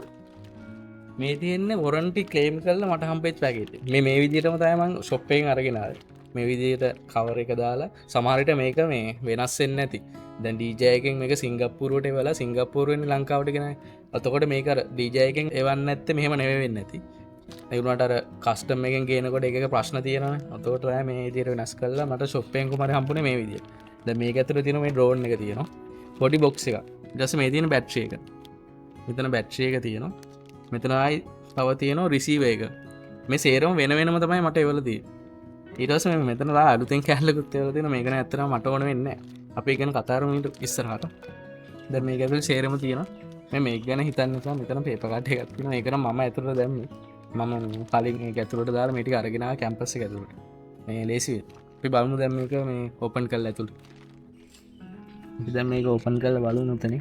[SPEAKER 1] මේ තියෙන්නේ වොරන්ටි ක්ලේම් කරලා මට හම්බෙච්ච පැකේජ් එක. මේ විදිහටම තමයි මම ෂොප් එකෙන් අරගෙන ආවේ. මේ විදිහට කවර් එක දාලා සමහර විට මේක මේ වෙනස් වෙන්නේ නැති. දැන් DJI එකෙන් මේක සිංගප්පූරුවට එවලා සිංගප්පූරුවෙන් ලංකාවට ගෙනයි. එතකොට මේක අර DJI එකෙන් එවන්නේ නැත්තේ මෙහෙම නෙවෙයි වෙන්නේ නැති. ඒකට අර කස්ටම් එකෙන් ගේනකොට ඒක ප්‍රශ්න තියෙනවානේ. එතකොට තමයි මේ විදිහට වෙනස් කරලා මට ෂොප් එකෙන් කොහමද හම්බුනේ මේ විදිහට. දැන් මේක ඇතුලේ තියෙන මේ ඩ්‍රෝන් එක තියෙනවා. පොඩි බොක්ස් එකක්. ඊට පස්සේ මේ තියෙන බැටරි එක. මෙතන බැටරි එක තියෙනවා. මෙතන ආයි තව තියෙනවා රිසීවර් එක. මේ සේරම වෙන වෙනම තමයි මට එවලා තියෙන්නේ. ඊට පස්සේ මෙතන ලා අලුතෙන් කැලලකුත් එවලා තියෙනවා. මේක නෑ ඇත්තටම මට ඕන වෙන්නේ නෑ. අපි ඒක ගැන කතා කරමු ඊට ඉස්සරහට. දැන් මේක ඇතුලේ සේරම තියෙනවා. මේක ගැන හිතන්න නිසා මෙතන පේපර් කට් එකක් තියෙනවා. ඒක නම් මම ඇතුලට දැම්මේ. මම කලින් ඒක ඇතුළට දාලා මේ ටික අරගෙන ආවා කැම්පස් එක ඇතුළට. මේ ලේසි වෙයි. අපි බලමු දැන් මේක මේ ඕපන් කරලා ඇතුළට. අපි දැන් මේක ඕපන් කරලා බලමු උතනේ.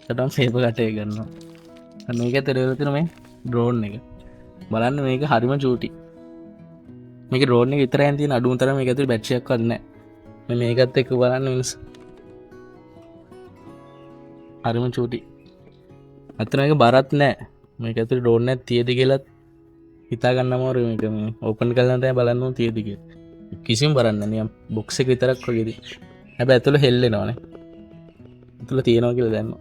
[SPEAKER 1] ඊටම පේපර් කට් එක ගන්නවා. මේක ඇතුළේ තියෙන මේ ඩ්‍රෝන් එක. බලන්න මේක හරිම චූටි. මේක ඩ්‍රෝන් එක විතරයින් තියෙන අඩුම තරම මේක ඇතුළේ බැටරි එකක් වත් නැහැ. මේකත් එක්ක බලන්න මිනිස්. හරිම චූටි. අතන මේක බරත් නැහැ. මේක ඇතුලේ ඩ්‍රෝන් එකක් තියද කියලාත් හිතා ගන්න අමාරුයි. මේක මේ ඕපන් කරලා තමයි බලන්න ඕන තියද කියලා. කිසිම බරක් නැහැ. නිකන් බොක්ස් එක විතරක් වගේදී. හැබැයි ඇතුලේ හෙල්ලෙනවනේ. ඇතුලේ තියෙනවා කියලා දැම්මා.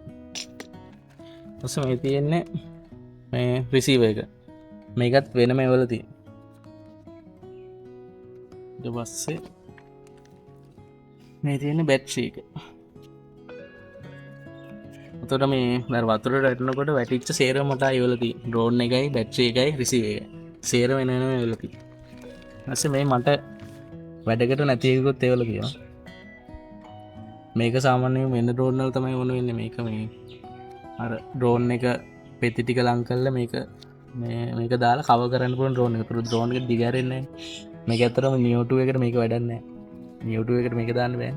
[SPEAKER 1] ඊට මේ තියෙන්නේ මේ රිසීවර් එක. මේකත් වෙනම ඒවල තියෙනවා. ඊට පස්සේ මේ තියෙන්නේ බැටරි එක. එතකොට මේ වතුරට වැටෙනකොට වැටිච්ච සේරම මට ආයෙවල තියෙන්නේ. ඩ්‍රෝන් එකයි බැටරි එකයි රිසීවර් එකයි. සේරම වෙන වෙනම ඒවල තියෙනවා. ඊපස්සේ මේ මට වැඩකට නැති එකකුත් ඒවල කියනවා. මේක සාමාන්‍යයෙන් වෙන ඩ්‍රෝන් වල තමයි වුණ වෙන්නේ. මේක මේ අර ඩ්‍රෝන් එක පෙති ටික ලං කරලා මේක මේක දාලා කව කරන්න පුළන් ද්‍රෝණ එක තුර ද්‍රෝණ එක දිගරන්නේ මේක ඇතරම නියෝටුව එකට මේක වැඩන්න නියෝටුව එකට මේක දාන්න බෑ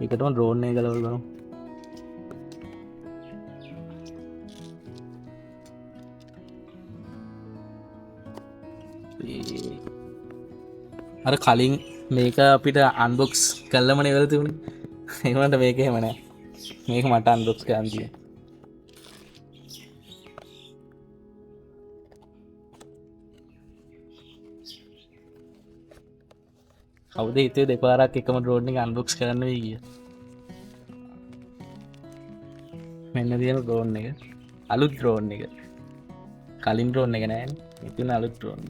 [SPEAKER 1] එකටම ද්‍රෝණය කලවල් බරු අර කලින් මේක අපිට අන්බොක්ස් කල්ලම නිවල තිබුණ ඒමට මේක හෙමනෑ මේක මට අන්බොක්ස් කාන්තිය කවුද හිතේ දෙපාරක් එකම ඩ්‍රෝන් එක අන්බොක්ස් කරන්න වෙයි කිය මෙන්න තියෙන ඩ්‍රෝන් එක අලුත් ඩ්‍රෝන් එක කලින් ඩ්‍රෝන් එක නෑ ඉතින් අලුත් ඩ්‍රෝන්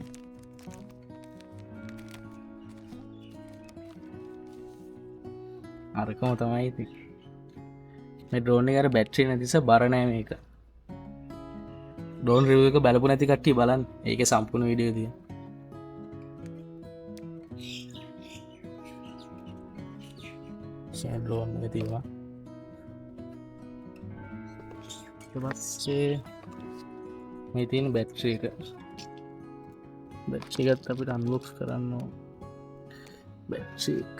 [SPEAKER 1] අරකම තමයි ඉතින් මේ ඩ්‍රෝන් එක අර බැටරි නැතිස බර නෑ මේක ඩ්‍රෝන් රිවිව් එක බලපු නැති කට්ටිය බලන්න ඒකේ සම්පූර්ණ වීඩියෝ තියෙනවා ඩ්‍රෝන් එක තියෙනවා ඊට පස්සේ මේ තියෙන බැටරි එක බැටරි එකත් අපිට අන්බොක්ස් කරන්න ඕන බැටරි එක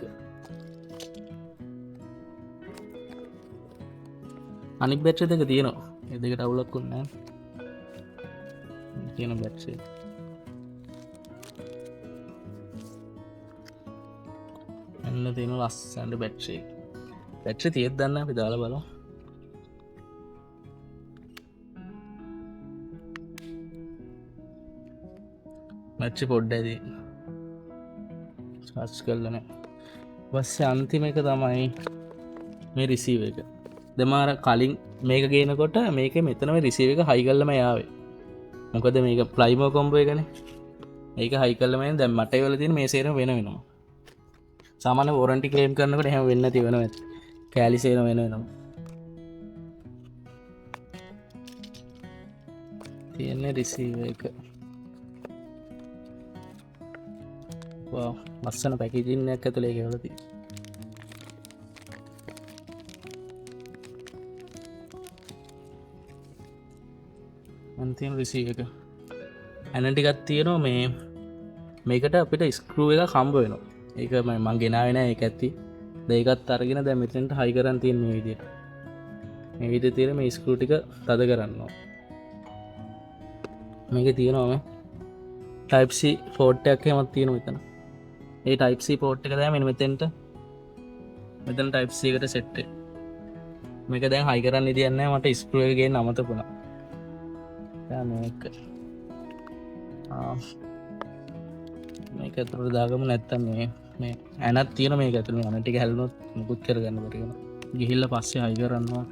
[SPEAKER 1] අනික් බැටරි දෙක තියෙනවා ඒ දෙකට අවුලක් වුණේ නැහැ තියෙන බැටරි එක එන්න තියෙන ලස්සනට බැටරි බැටරි තියෙත් දන්න අපි දාලා බලමු බැටරි පොඩ්ඩයි චාර්ජ් කරලා නැහැ ඊපස්සේ අන්තිම එක තමයි මේ රිසීවර් එක දමාර කලින් මේක ගේනකොට මේක මෙතනම රිසීවර් එක හයි කරලම යාවේ මොකද මේක ප්ලයිමෝ කොම්බෝ එකනේ ඒක හයි කරලම දැන් මට ඒ වල තියෙන මේ සේරම වෙනවා සාමාන්‍ය වොරන්ටි ක්ලේම් කරනකොට එහෙම වෙන්නේ නැති වෙනවා කෑලි සේරම වෙනවා තියෙන්නේ රිසීවර් එක වා ලස්සන පැකේජින් එකක් ඇතුලේ ඒක වල තියෙනවා අන්තිම රිසීවර් එක ඇනන් ටිකක් තියෙනවා මේකට අපිට ස්ක්‍රූ එක හම්බ වෙනවා ඒක මම ගෙනාවේ නෑ ඒක ඇති දෙයකත් අරගෙන දැන් මෙතනට හයි කරන් තියෙන මේ විදියට මේ විදියට තියෙන මේ ස්ක්‍රූ ටික තද කරනවා මේකේ තියෙනවා මේ type C port එකක් එහෙමත් තියෙනවා මෙතන ඒ type C port එක දැන් මෙතන type C එකට set එක මේක දැන් හයි කරන්න ඉතින් නැහැ මට ස්ක්‍රූ එක ගේන්න අමතකුණා මේක මේක ඇතුළට දාගමු නැත්තම් මේ ඇනත් තියෙන මේක ඇතුළේ අන ටික හැලුනොත් මුකුත් කරගන්න බැරි වෙනවා ගිහිල්ලා පස්සේ හයි කරනවා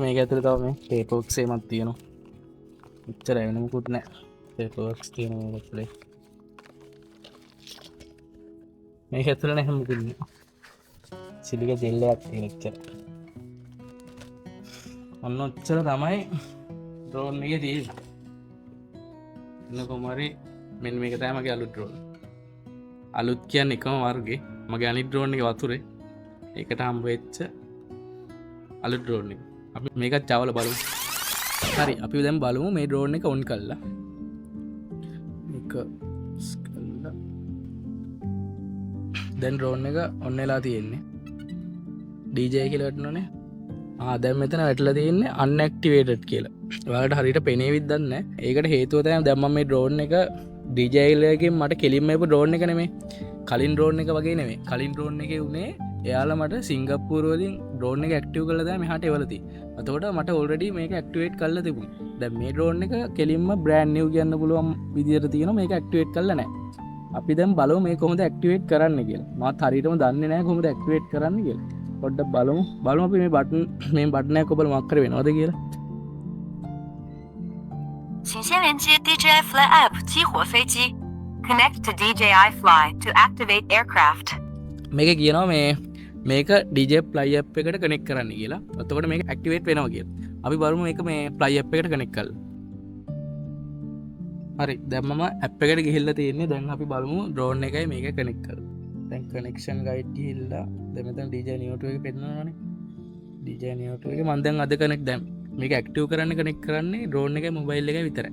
[SPEAKER 1] මේක ඇතුළේ තව මේ පේපර් බොක්ස් එකක් තියෙනවා එච්චර වෙන මුකුත් නැහැ පේපර් බොක්ස් තියෙනවා මේක ඇතුළේ මේක ඇතුළේ නැහැ මුකුත් නෑ සිලික ජෙල් එකක් තියෙන එච්චර ඔන්න ඔච්චර තමයි ඩ්‍රෝන් එකේ තියෙන්නේ එන්න කොහමරි මෙන්න මේක තමයි මගේ අලුත් ඩ්‍රෝන් අලුත් කියන්නේ එකම වර්ගේ මගේ අනිත් ඩ්‍රෝන් එක වතුරේ ඒකට හම්බ වෙච්ච අලුත් ඩ්‍රෝන් එක අපි මේකත් චවල බලමු හරි අපි දැන් බලමු මේ ඩ්‍රෝන් එක ඔන් කරලා මේක ස්කල්ලා දැන් ඩ්‍රෝන් එක ඔන් වෙලා තියෙන්නේ DJ කියලා වටනෝනේ දැන් මෙතන වැටලා තියෙන්නේ unactivated කියලා. ඔයාලට හරියට පේනේවිද දන්නේ නැහැ. ඒකට හේතුව තමයි දැන් මම මේ ඩ්‍රෝන් එක DJI එකෙන් මට කෙලින්ම එපු ඩ්‍රෝන් එක නෙමෙයි. කලින් ඩ්‍රෝන් එක වගේ නෙමෙයි. කලින් ඩ්‍රෝන් එකේ උනේ එයාලා මට සිංගප්පූරු වලින් ඩ්‍රෝන් එක ඇක්ටිව් කරලා දැන් මෙහාට එවලා තියෙනවා. එතකොට මට ඔල්රෙඩි මේක ඇක්ටිවේට් කරලා තිබුණා. දැන් මේ ඩ්‍රෝන් එක කෙලින්ම බ්‍රෑන්ඩ් නිව් කියන්න පුළුවන් විදියට තියෙනවා මේක ඇක්ටිවේට් කරලා නැහැ. අපි දැන් බලමු මේක කොහොමද ඇක්ටිවේට් කරන්න කියලා. මම හරියටම දන්නේ නැහැ කොහොමද ඇක්ටිවේට් කරන්න කියලා. පොඩ්ඩක් බලමු අපි මේ බටන් එක ඔබලා මොකක් කර වෙනවද කියලා
[SPEAKER 2] 请先连接 DJI Fly app 激活飞机 Connect to DJI Fly to activate aircraft
[SPEAKER 1] මේක කියනවා මේක DJI Fly app එකට කනෙක්ට් කරන්න කියලා. එතකොට මේක ඇක්ටිවේට් වෙනවා කියලා. අපි බලමු මේක මේ Fly app එකට කනෙක්ට් කරලා. හරි දැන් මම app එකට ගිහිල්ලා තියෙන්නේ. දැන් අපි බලමු drone එකයි මේක කනෙක්ට් කරලා. දැන් කනෙක්ෂන් ගයිඩ් ගිහිල්ලා දැන් මෙතන DJI Neo 2 එක පෙන්නනවානේ. DJI Neo 2 එක මම දැන් අද කනෙක්ට් දැන් මේක ඇක්ටිව් කරන්න කනෙක් කරන්නේ ඩ්‍රෝන් එක මොබයිල් එක විතරයි.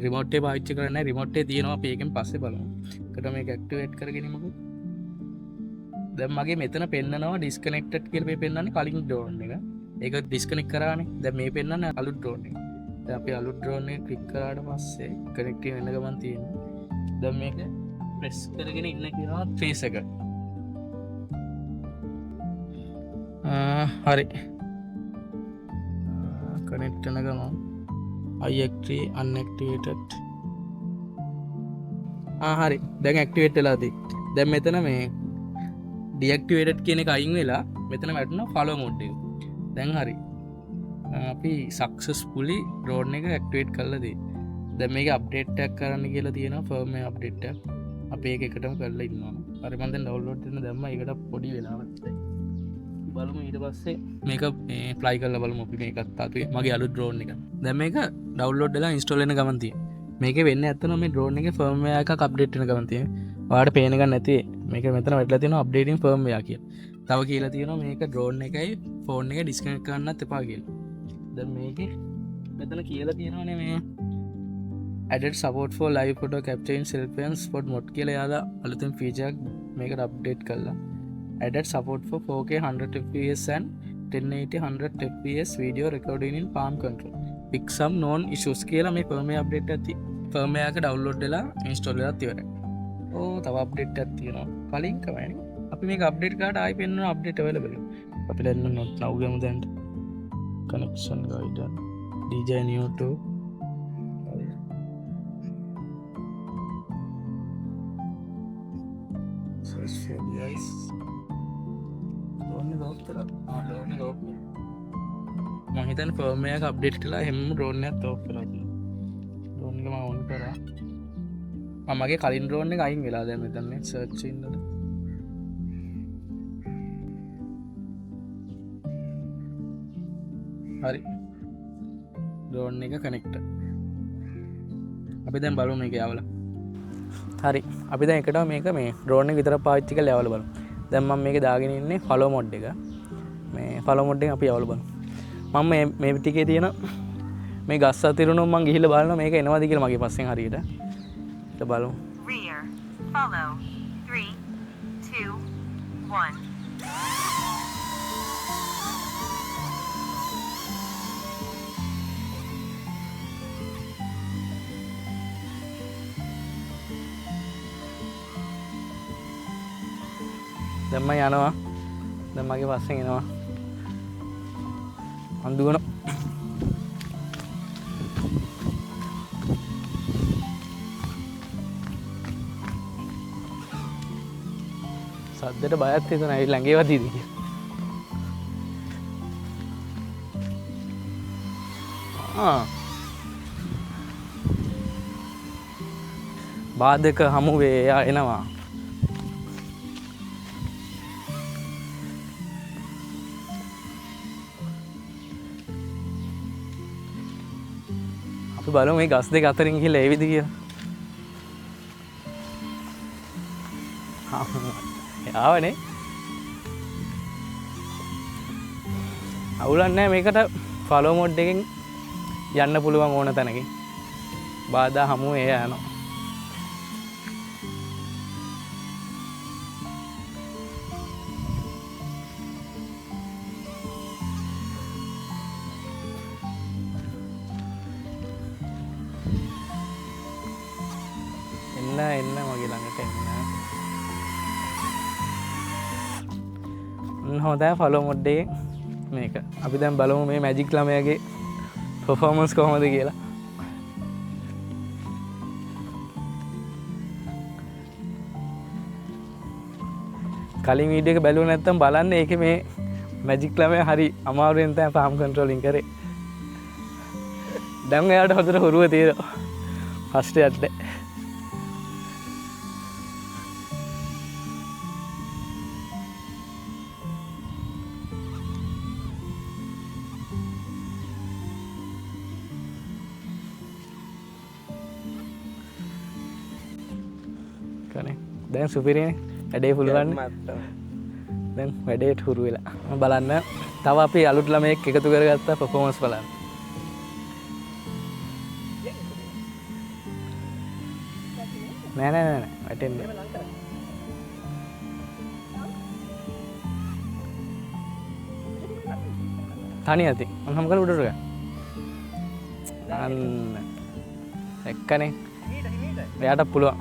[SPEAKER 1] රිමෝට්ටේ පාවිච්චි කරන්න රිමෝට්ටේ තියෙනවා අපි ඒකෙන් පස්සේ බලමු. එකට මේක ඇක්ටිවේට් කරගෙනමුකෝ. දැන් මගේ මෙතන පෙන්නනවා ඩිස්කනෙක්ටඩ් කියලා මේ පෙන්නන්නේ කලින් ඩ්‍රෝන් එක. ඒක ඩිස්කනෙක්ට් කරානේ. දැන් මේ පෙන්නන්නේ අලුත් ඩ්‍රෝන් එක. දැන් අපි අලුත් ඩ්‍රෝන් එක ක්ලික් කරාට පස්සේ කනෙක්ට් වෙන ගමන් තියෙනවා. දැන් මේක ප්‍රෙස් කරගෙන ඉන්න කියනවා ෆේස් එක. හරි කනෙක්ට් වෙන ගමන් IX3 unactivated හරි දැන් ඇක්ටිවේට් වෙලා තියෙන්නේ. දැන් මෙතන මේ ඩිඇක්ටිවේටඩ් කියන එක අයින් වෙලා මෙතන වැටෙනවා ෆලෝ මෝඩ් එක. දැන් හරි අපි සක්සස්ෆුලි ඩ්‍රෝන් එක ඇක්ටිවේට් කරලා තියෙනවා. දැන් මේක අප්ඩේට් එකක් කරන්න කියලා තියෙනවා ෆර්ම්වෙයාර් අප්ඩේට් එක. අපි ඒක එකටම කරලා ඉන්නවා. හරි මම දැන් ඩවුන්ලෝඩ් කරන දැම්මා. ඒකට පොඩි වෙලාවක් බලමු. ඊට පස්සේ මේක ප්ලයි කරලා බලමු අපි මේකත් අතුවේ මගේ අලුත් ඩ්‍රෝන් එක. දැන් මේක ඩවුන්ලෝඩ් වෙලා ඉන්ස්ටෝල් වෙන ගමන් තියෙනවා. මේකේ වෙන්නේ ඇත්තටම මේ ඩ්‍රෝන් එකේ ෆර්ම්වෙයාර් එකක් අප්ඩේට් වෙන ගමන් තියෙනවා. ඔයාලට පේන එක නැති මේක මෙතන වැටලා තියෙනවා අප්ඩේටින් ෆර්ම්වෙයාර් කියලා. තව කියලා තියෙනවා මේක ඩ්‍රෝන් එකයි ෆෝන් එක ඩිස්කනෙක්ට් කරන්නත් එපා කියලා. දැන් මේකේ මෙතන කියලා තියෙනවානේ මේ added support for live photo capture in selfie and spot mode කියලා යාලා අලුතෙන් ෆීචර් එකක් මේකට අප්ඩේට් කළා. added support for 4K 100 fps and 1080 100 fps video recording in palm control. fix some known issues කියලා මේ firmware update එකක් තියෙනවා. firmware එක download වෙලා install වෙලා ඉවරයි. තව අප්ඩේට් එකක් තියෙනවා. කලින් කමයිනේ. අපි මේක අප්ඩේට් කරාට ආයි පෙන්නනවා අප්ඩේට් available. අපි දැන් not now ගමු දැන්. connection guide DJI Neo 2 search for device. drone එක off කරලා drone එක off. මම හිතන්නේ firmware එක අප්ඩේට් කළා හැම drone එකත් off කරලා තියෙනවා. drone එක මම on කරා. මගේ කලින් ඩ්‍රෝන් එක අයින් වෙලා දැන් මෙතන සර්ච් ඉන්නද හරි ඩ්‍රෝන් එක කනෙක්ට් අපි දැන් බලමු මේක යවලා හරි අපි දැන් එකට මේක මේ ඩ්‍රෝන් එක විතර පාවිච්චි කරලා යවලා බලමු දැන් මම මේක දාගෙන ඉන්නේ ෆලෝ මොඩ් එක මේ ෆලෝ මොඩ් එකෙන් අපි යවලා බලමු මම මේ ටිකේ තියෙන මේ ගස් අතිරුණොත් මම ගිහිල්ලා බලනවා මේක එනවද කියලා මගේ පස්සෙන් හරියට බලමු
[SPEAKER 2] Rear. Follow. 3, 2, 1.
[SPEAKER 1] දැන් මම යනවා දැන් මගේ පස්සෙන් එනවා අඳුන සද්දට බයත් හිතුණා ඇයි ළඟේ වදීද කියලා. බාධක හමු වේ එයා එනවා. අපි බලමු මේ ගස් දෙක අතරින් ගිහලා එවිද කියලා. ආවනේ අවුලක් නැහැ මේකට ෆලෝ මොඩ් එකෙන් යන්න පුළුවන් ඕන තැනකින් බාධා හමු එය යනවා එන්න මගේ ළඟට එන්න හොඳයි ෆලෝ මොඩ් එකේ මේක අපි දැන් බලමු මේ මැජික් ළමයාගේ පර්ෆෝමන්ස් කොහොමද කියලා. කලින් වීඩියෝ එක බැලුවේ නැත්නම් බලන්න ඒකේ මේ මැජික් ළමයා හරි අමාරුවෙන් තමයි ෆාම් කන්ට්‍රෝලින් කරේ. දැන් එයාට හොඳට හුරුව තියෙනවා. ෆස්ට් එයාට දැන් සුපිරිනේ වැඩේ පුළුවන් දැන් වැඩේට හුරු වෙලා බලන්න තව අපි අලුත් ළමයෙක් එකතු කරගත්තා පර්ෆෝමන්ස් බලන්න නෑ වැටෙන්න තනි ඇති මම කර උඩට අන්න එක්කනේ එයාට පුළුවන්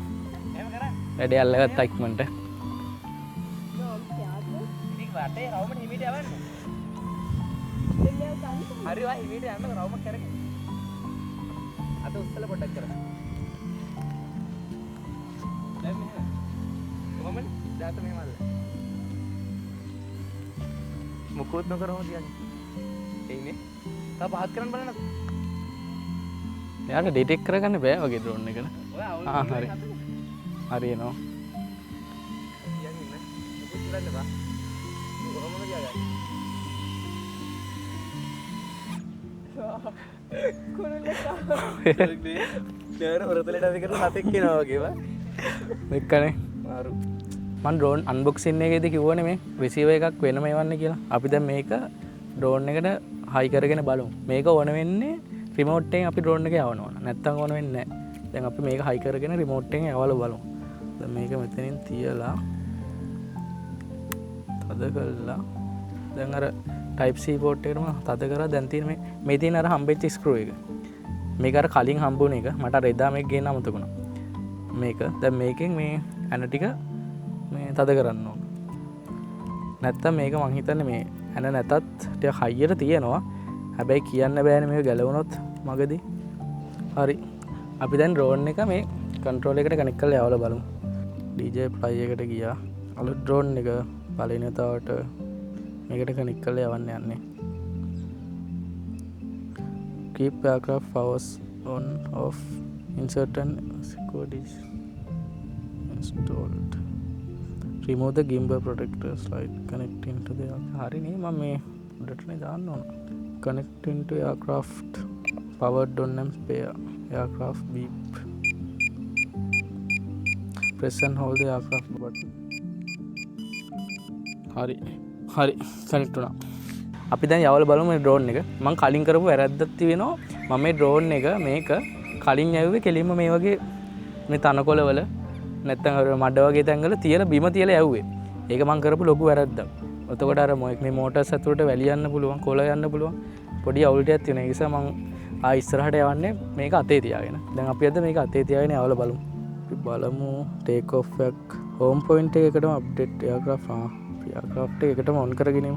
[SPEAKER 1] වැඩේ අල්ලගත්තා ඉක්මනට හරි වා හිමීට යන්න රවුමක් කරගෙන අත උස්සලා පොඩ්ඩක් කරා දැන් මෙහෙම කොහමද දාත මෙහෙම අල්ල මොකෝත් නොකරම තියන්නේ එයිනේ තා පහත් කරන්න බලන්න එයාට ඩිටෙක්ට් කරගන්න බෑ වගේ ඩ්‍රෝන් එකන හරි හරි එනවා යන්න මොකද කරන්න බා කොහමද ගියාද එක්කනේ මන් ඩ්‍රෝන් අන්බොක්සින් එකේදී කිව්වනේ මේ රිසීවර් එකක් වෙනම එවන්න කියලා. අපි දැන් මේක ඩ්‍රෝන් එකට හයි කරගෙන බලමු. මේක ඕන වෙන්නේ රිමෝට් එකෙන් අපි ඩ්‍රෝන් එක යවන්න ඕන. නැත්තම් ඕන වෙන්නේ නැහැ. දැන් අපි මේක හයි කරගෙන රිමෝට් එකෙන් යවලා බලමු. දැන් මේක මෙතනින් තියලා තද කරලා දැන් අර Type C port එකටම තද කරලා දැන් තියෙන මේ තියෙන අර හම්බෙච්ච ස්ක්‍රූ එක. මේක අර කලින් හම්බුන එක මට අර එදා මේක ගේන්න අමතකුණා. මේක දැන් මේකෙන් මේ ඇන ටික මේ තද කරන්න ඕන. නැත්තම් මේක මං හිතන්නේ මේ ඇන නැතත් ටික හයියට තියෙනවා. හැබැයි කියන්න බෑනේ මේක ගැලවුණොත් මගදී. හරි. අපි දැන් ඩ්‍රෝන් එක මේ කන්ට්‍රෝල් එකට කනෙක්ට් කරලා යවලා බලමු. DJI Fly එකට ගියා. අලුත් ඩ්‍රෝන් එක පළවෙනි වතාවට මේකට කනෙක්ට් කරලා යවන්න යන්නේ. Keep aircraft powers on off insert and security installed. Remove the gimbal protector slide connecting to the හරි නේ මම මේ උඩටනේ දාන්න ඕන. Connecting to aircraft powered on and spare aircraft beep. Press and hold the aircraft button. හරි connect වුණා. අපි දැන් යවලා බලමු මේ ඩ්‍රෝන් එක. මම කලින් කරපු වැරද්දක් තියෙනවා. මම මේ ඩ්‍රෝන් එක මේක කලින් යවුවේ කෙලින්ම මේ වගේ මේ තනකොළවල නැත්තම් අර මඩ වගේ තැන්වල තියලා බිම තියලා යවුවේ. ඒක මම කරපු ලොකු වැරද්දක්. එතකොට අර මේ මෝටර්ස් ඇතුළට වැලියන්න පුළුවන්, කොළ යන්න පුළුවන්. පොඩි අවුලටයක් තියෙනවා. ඒ නිසා මම ඉස්සරහට යවන්නේ මේක අතේ තියාගෙන. දැන් අපි අද මේක අතේ තියාගෙන යවලා බලමු. අපි බලමු ටේක් ඔෆ් එක හෝම් පොයින්ට් එකකටම අප්ඩේට් එයාක්‍රාෆ්ට් එකටම ඔන් කරගෙන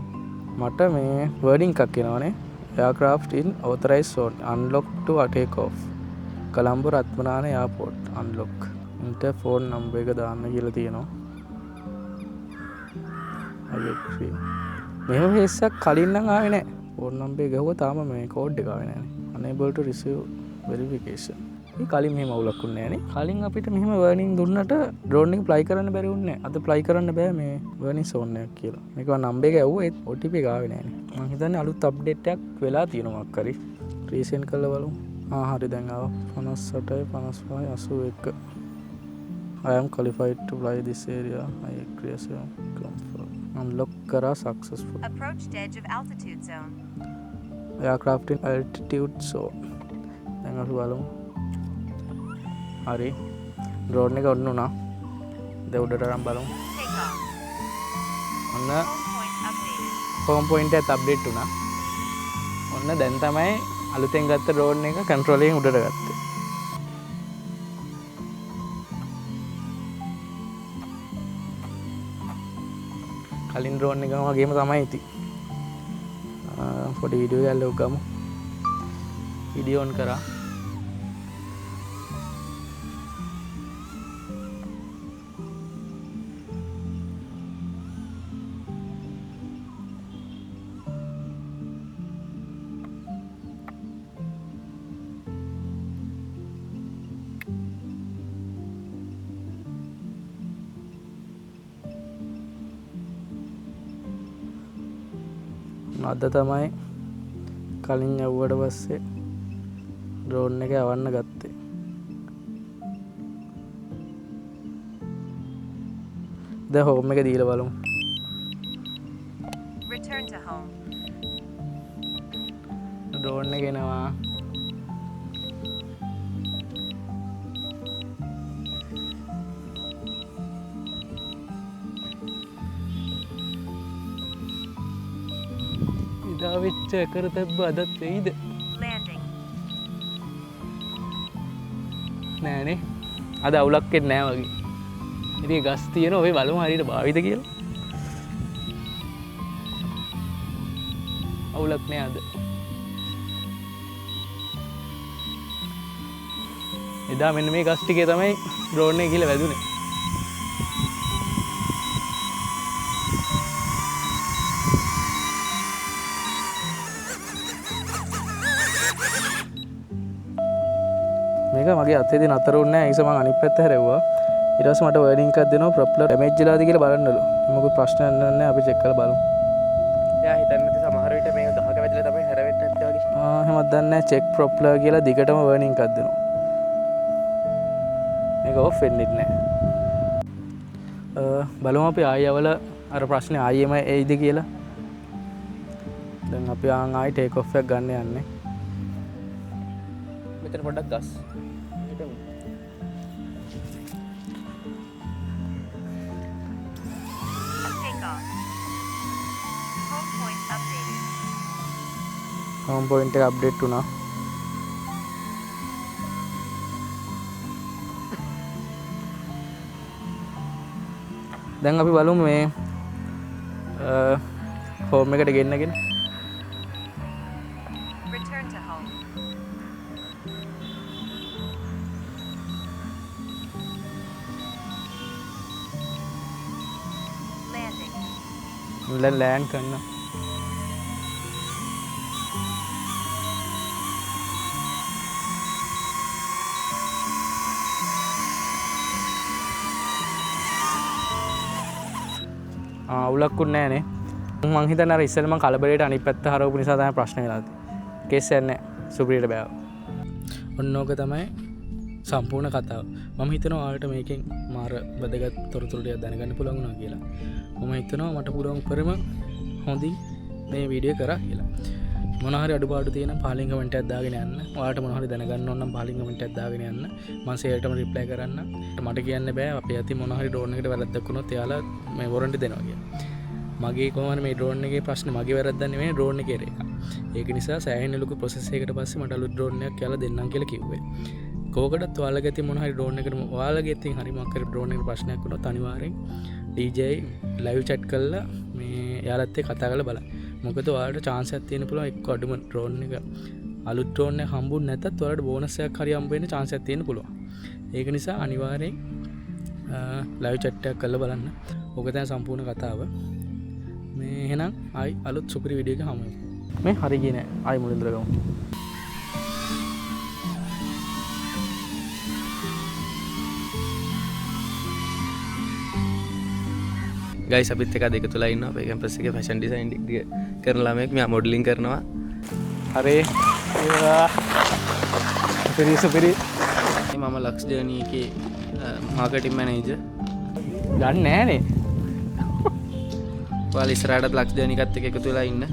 [SPEAKER 1] මට මේ වර්ඩින් එකක් එනවනේ aircraft in authorized zone unlock to take off Colombo Ratmanana airport unlock enter phone number එක දාන්න කියලා තියෙනවා I agree මෙහෙම හේස්සක් කලින් නම් ආවේ නැහැ phone number එක ගහුවා තාම මේ code එක ආවේ නැහැ unable to receive verification මේ කලින් මෙහෙම අවුලක් වුණේ නැහැ නේ කලින් අපිට මෙහෙම warning දුන්නට drone එක fly කරන්න බැරි වුණේ නැහැ අද fly කරන්න බෑ මේ warning zone එකක් කියලා මේක number එක ඇහුවා ඒත් OTP එක ආවේ නැහැ නේ මම හිතන්නේ අලුත් අප්ඩේට් එකක් වෙලා තියෙනවා මොකක් හරි රීසෙන්ඩ් කරලා බලමු හරි දැන් ආවා 58 55 81 I am qualified to fly this area I agree confirm unlock kara successful
[SPEAKER 2] Approached edge of altitude zone.
[SPEAKER 1] aircraft in altitude zone දැන් අපි බලමු හරි drone එක ඔන්න උනා දැන් උඩට අරන් බලමු
[SPEAKER 2] Take off.
[SPEAKER 1] ඔන්න
[SPEAKER 2] Home point updated.
[SPEAKER 1] home point එකත් අප්ඩේට් වුණා ඔන්න දැන් තමයි අලුතෙන් ගත්ත drone එක control එකෙන් උඩට ගත්තේ කලින් drone එකම වගේම තමයි ඉති පොඩි වීඩියෝ එකක් ලොක් ගමු වීඩියෝ ඔන් කරා අද තමයි කලින් යවුවට පස්සේ ඩ්‍රෝන් එක යවන්න ගත්තේ දැන් හෝම් එක දීලා බලමු
[SPEAKER 2] Return to home.
[SPEAKER 1] ඩ්‍රෝන් එක එනවා එදාවිච්ච කරතැබ්බ අදත් වෙයිද
[SPEAKER 2] Landing.
[SPEAKER 1] නෑනේ අද අවුලක්කෙත් නෑ වගේ ඉතින් ගස් තියෙන ඔය බලමු හරියට භාවිත කියලා අවුලක් නෑ අද එදා මෙන්න මේ ගස් ටිකේ තමයි ඩ්‍රෝන් එක ගිහලා වැදුනේ මේක මගේ අතේදී නතර වුණේ නැහැ. ඒ නිසා මම අනිත් පැත්ත හැරෙව්වා. ඊට පස්සේ මට වර්නින් එකක් දෙනවා ප්‍රොපලර් ඩැමේජ් වෙලාද කියලා බලන්නලු. මොකද ප්‍රශ්නයක් නැහැ අපි චෙක් කරලා බලමු.
[SPEAKER 4] එයා හිතන්නේ නැති සමහර විට මේක ගහක වැදලා තමයි හැරෙන්න නැත්තේ වගේ.
[SPEAKER 1] එහෙමත් දන්නේ නැහැ චෙක් ප්‍රොපලර් කියලා දිගටම වර්නින් එකක් දෙනවා. මේක ඔෆ් වෙන්නේ නැහැ. බලමු අපි ආයෙවල අර ප්‍රශ්නේ ආයෙම එයිද කියලා. දැන් අපි ආයෙ ටේක් ඔෆ් එකක් ගන්න යන්නේ.
[SPEAKER 4] මෙතන පොඩ්ඩක් ගස්.
[SPEAKER 2] Take off. Home point updated.
[SPEAKER 1] Home point එක අප්ඩේට් වුණා. දැන් අපි බලමු මේ හෝම් එකට ගෙන්නගෙන
[SPEAKER 2] Return to home. Landing.
[SPEAKER 1] Land කරන්න. අවුලක්කුත් නෑනේ. මං හිතන්නේ අර ඉස්සෙල්ලා මං කලබලයට අනිත් පැත්ත හරවපු නිසා තමයි ප්‍රශ්න වෙලා තියෙන්නේ. කේස් එකක් නෑ. සුපිරියට බෑව. ඔන්න ඕක තමයි සම්පූර්ණ කතාව. මම හිතනවා ඔයාලට මේකෙන් මාර වැදගත් තොරතුරු ටිකක් දැනගන්න පුළුවන් වුණා කියලා. මම හිතනවා මට පුළුවන් උපරිම හොඳින් මේ වීඩියෝ කරා කියලා. මොන හරි අඩුපාඩු තියෙනම් පහලින් කමෙන්ට් එකක් දාගෙන යන්න. ඔයාලට මොන හරි දැනගන්න ඕන නම් පහලින් කමෙන්ට් එකක් දාගෙන යන්න. මම සේල්ටම රිප්ලයි කරන්න. මට කියන්න බෑ අපි අතින් මොන හරි ඩ්‍රෝන් එකට වැරද්දක් වුණොත් එයාලා මේ වොරන්ටි දෙනවා කියලා. මගේ කොහොමද මේ ඩ්‍රෝන් එකේ ප්‍රශ්නේ මගේ වැරද්දක් නෙමෙයි ඩ්‍රෝන් එකේ එක. ඒක නිසා සෑහෙන ලොකු ප්‍රොසෙස් එකකට පස්සේ මට අලුත් ඩ්‍රෝන් එකක් කියලා දෙන්නම් කියලා කිව්වේ. කෝකටත් ඔයාලගේ තියෙන මොන හරි ඩ්‍රෝන් එකකට ඔයාලගේ තියෙන හරි මොකක් හරි ඩ්‍රෝන් එකකට ප්‍රශ්නයක් වුණොත් අනිවාර්යෙන් DJ ලයිව් chat කරලා මේ එයාලත් එක්ක කතා කරලා බලන්න. මොකද ඔයාලට chance එකක් තියෙන පුළුවන් එක්ක අඩුම ඩ්‍රෝන් එක අලුත් ඩ්‍රෝන් එක හම්බුනේ නැතත් ඔයාලට බෝනස් එකක් හරි හම්බ වෙන්න chance එකක් තියෙන පුළුවන්. ඒක නිසා අනිවාර්යෙන් ලයිව් chat එකක් කරලා බලන්න. ඕක තමයි සම්පූර්ණ කතාව. මේ එහෙනම් ආයි අලුත් සුපිරි වීඩියෝ එකක හමු වෙමු. මේ හරි ගියේ නෑ. ආයි මුලින්දර ගමු.
[SPEAKER 4] ගයිස් අපිත් එක දෙක තුලා ඉන්නවා අපේ කැම්පස් එකේ ෆැෂන් ඩිසයින් ඩිග්‍රී කරන ළමයෙක් මෙයා මොඩලින් කරනවා.
[SPEAKER 1] හරි. සුපිරි.
[SPEAKER 4] මම ලක්ස් ජර්නි එකේ මාකටිං මැනේජර්.
[SPEAKER 1] ගන්න නෑනේ.
[SPEAKER 4] ඔයාලා ඉස්සරහටත් ලක්ස් ජර්නි එකත් එක්ක එකතු වෙලා ඉන්න.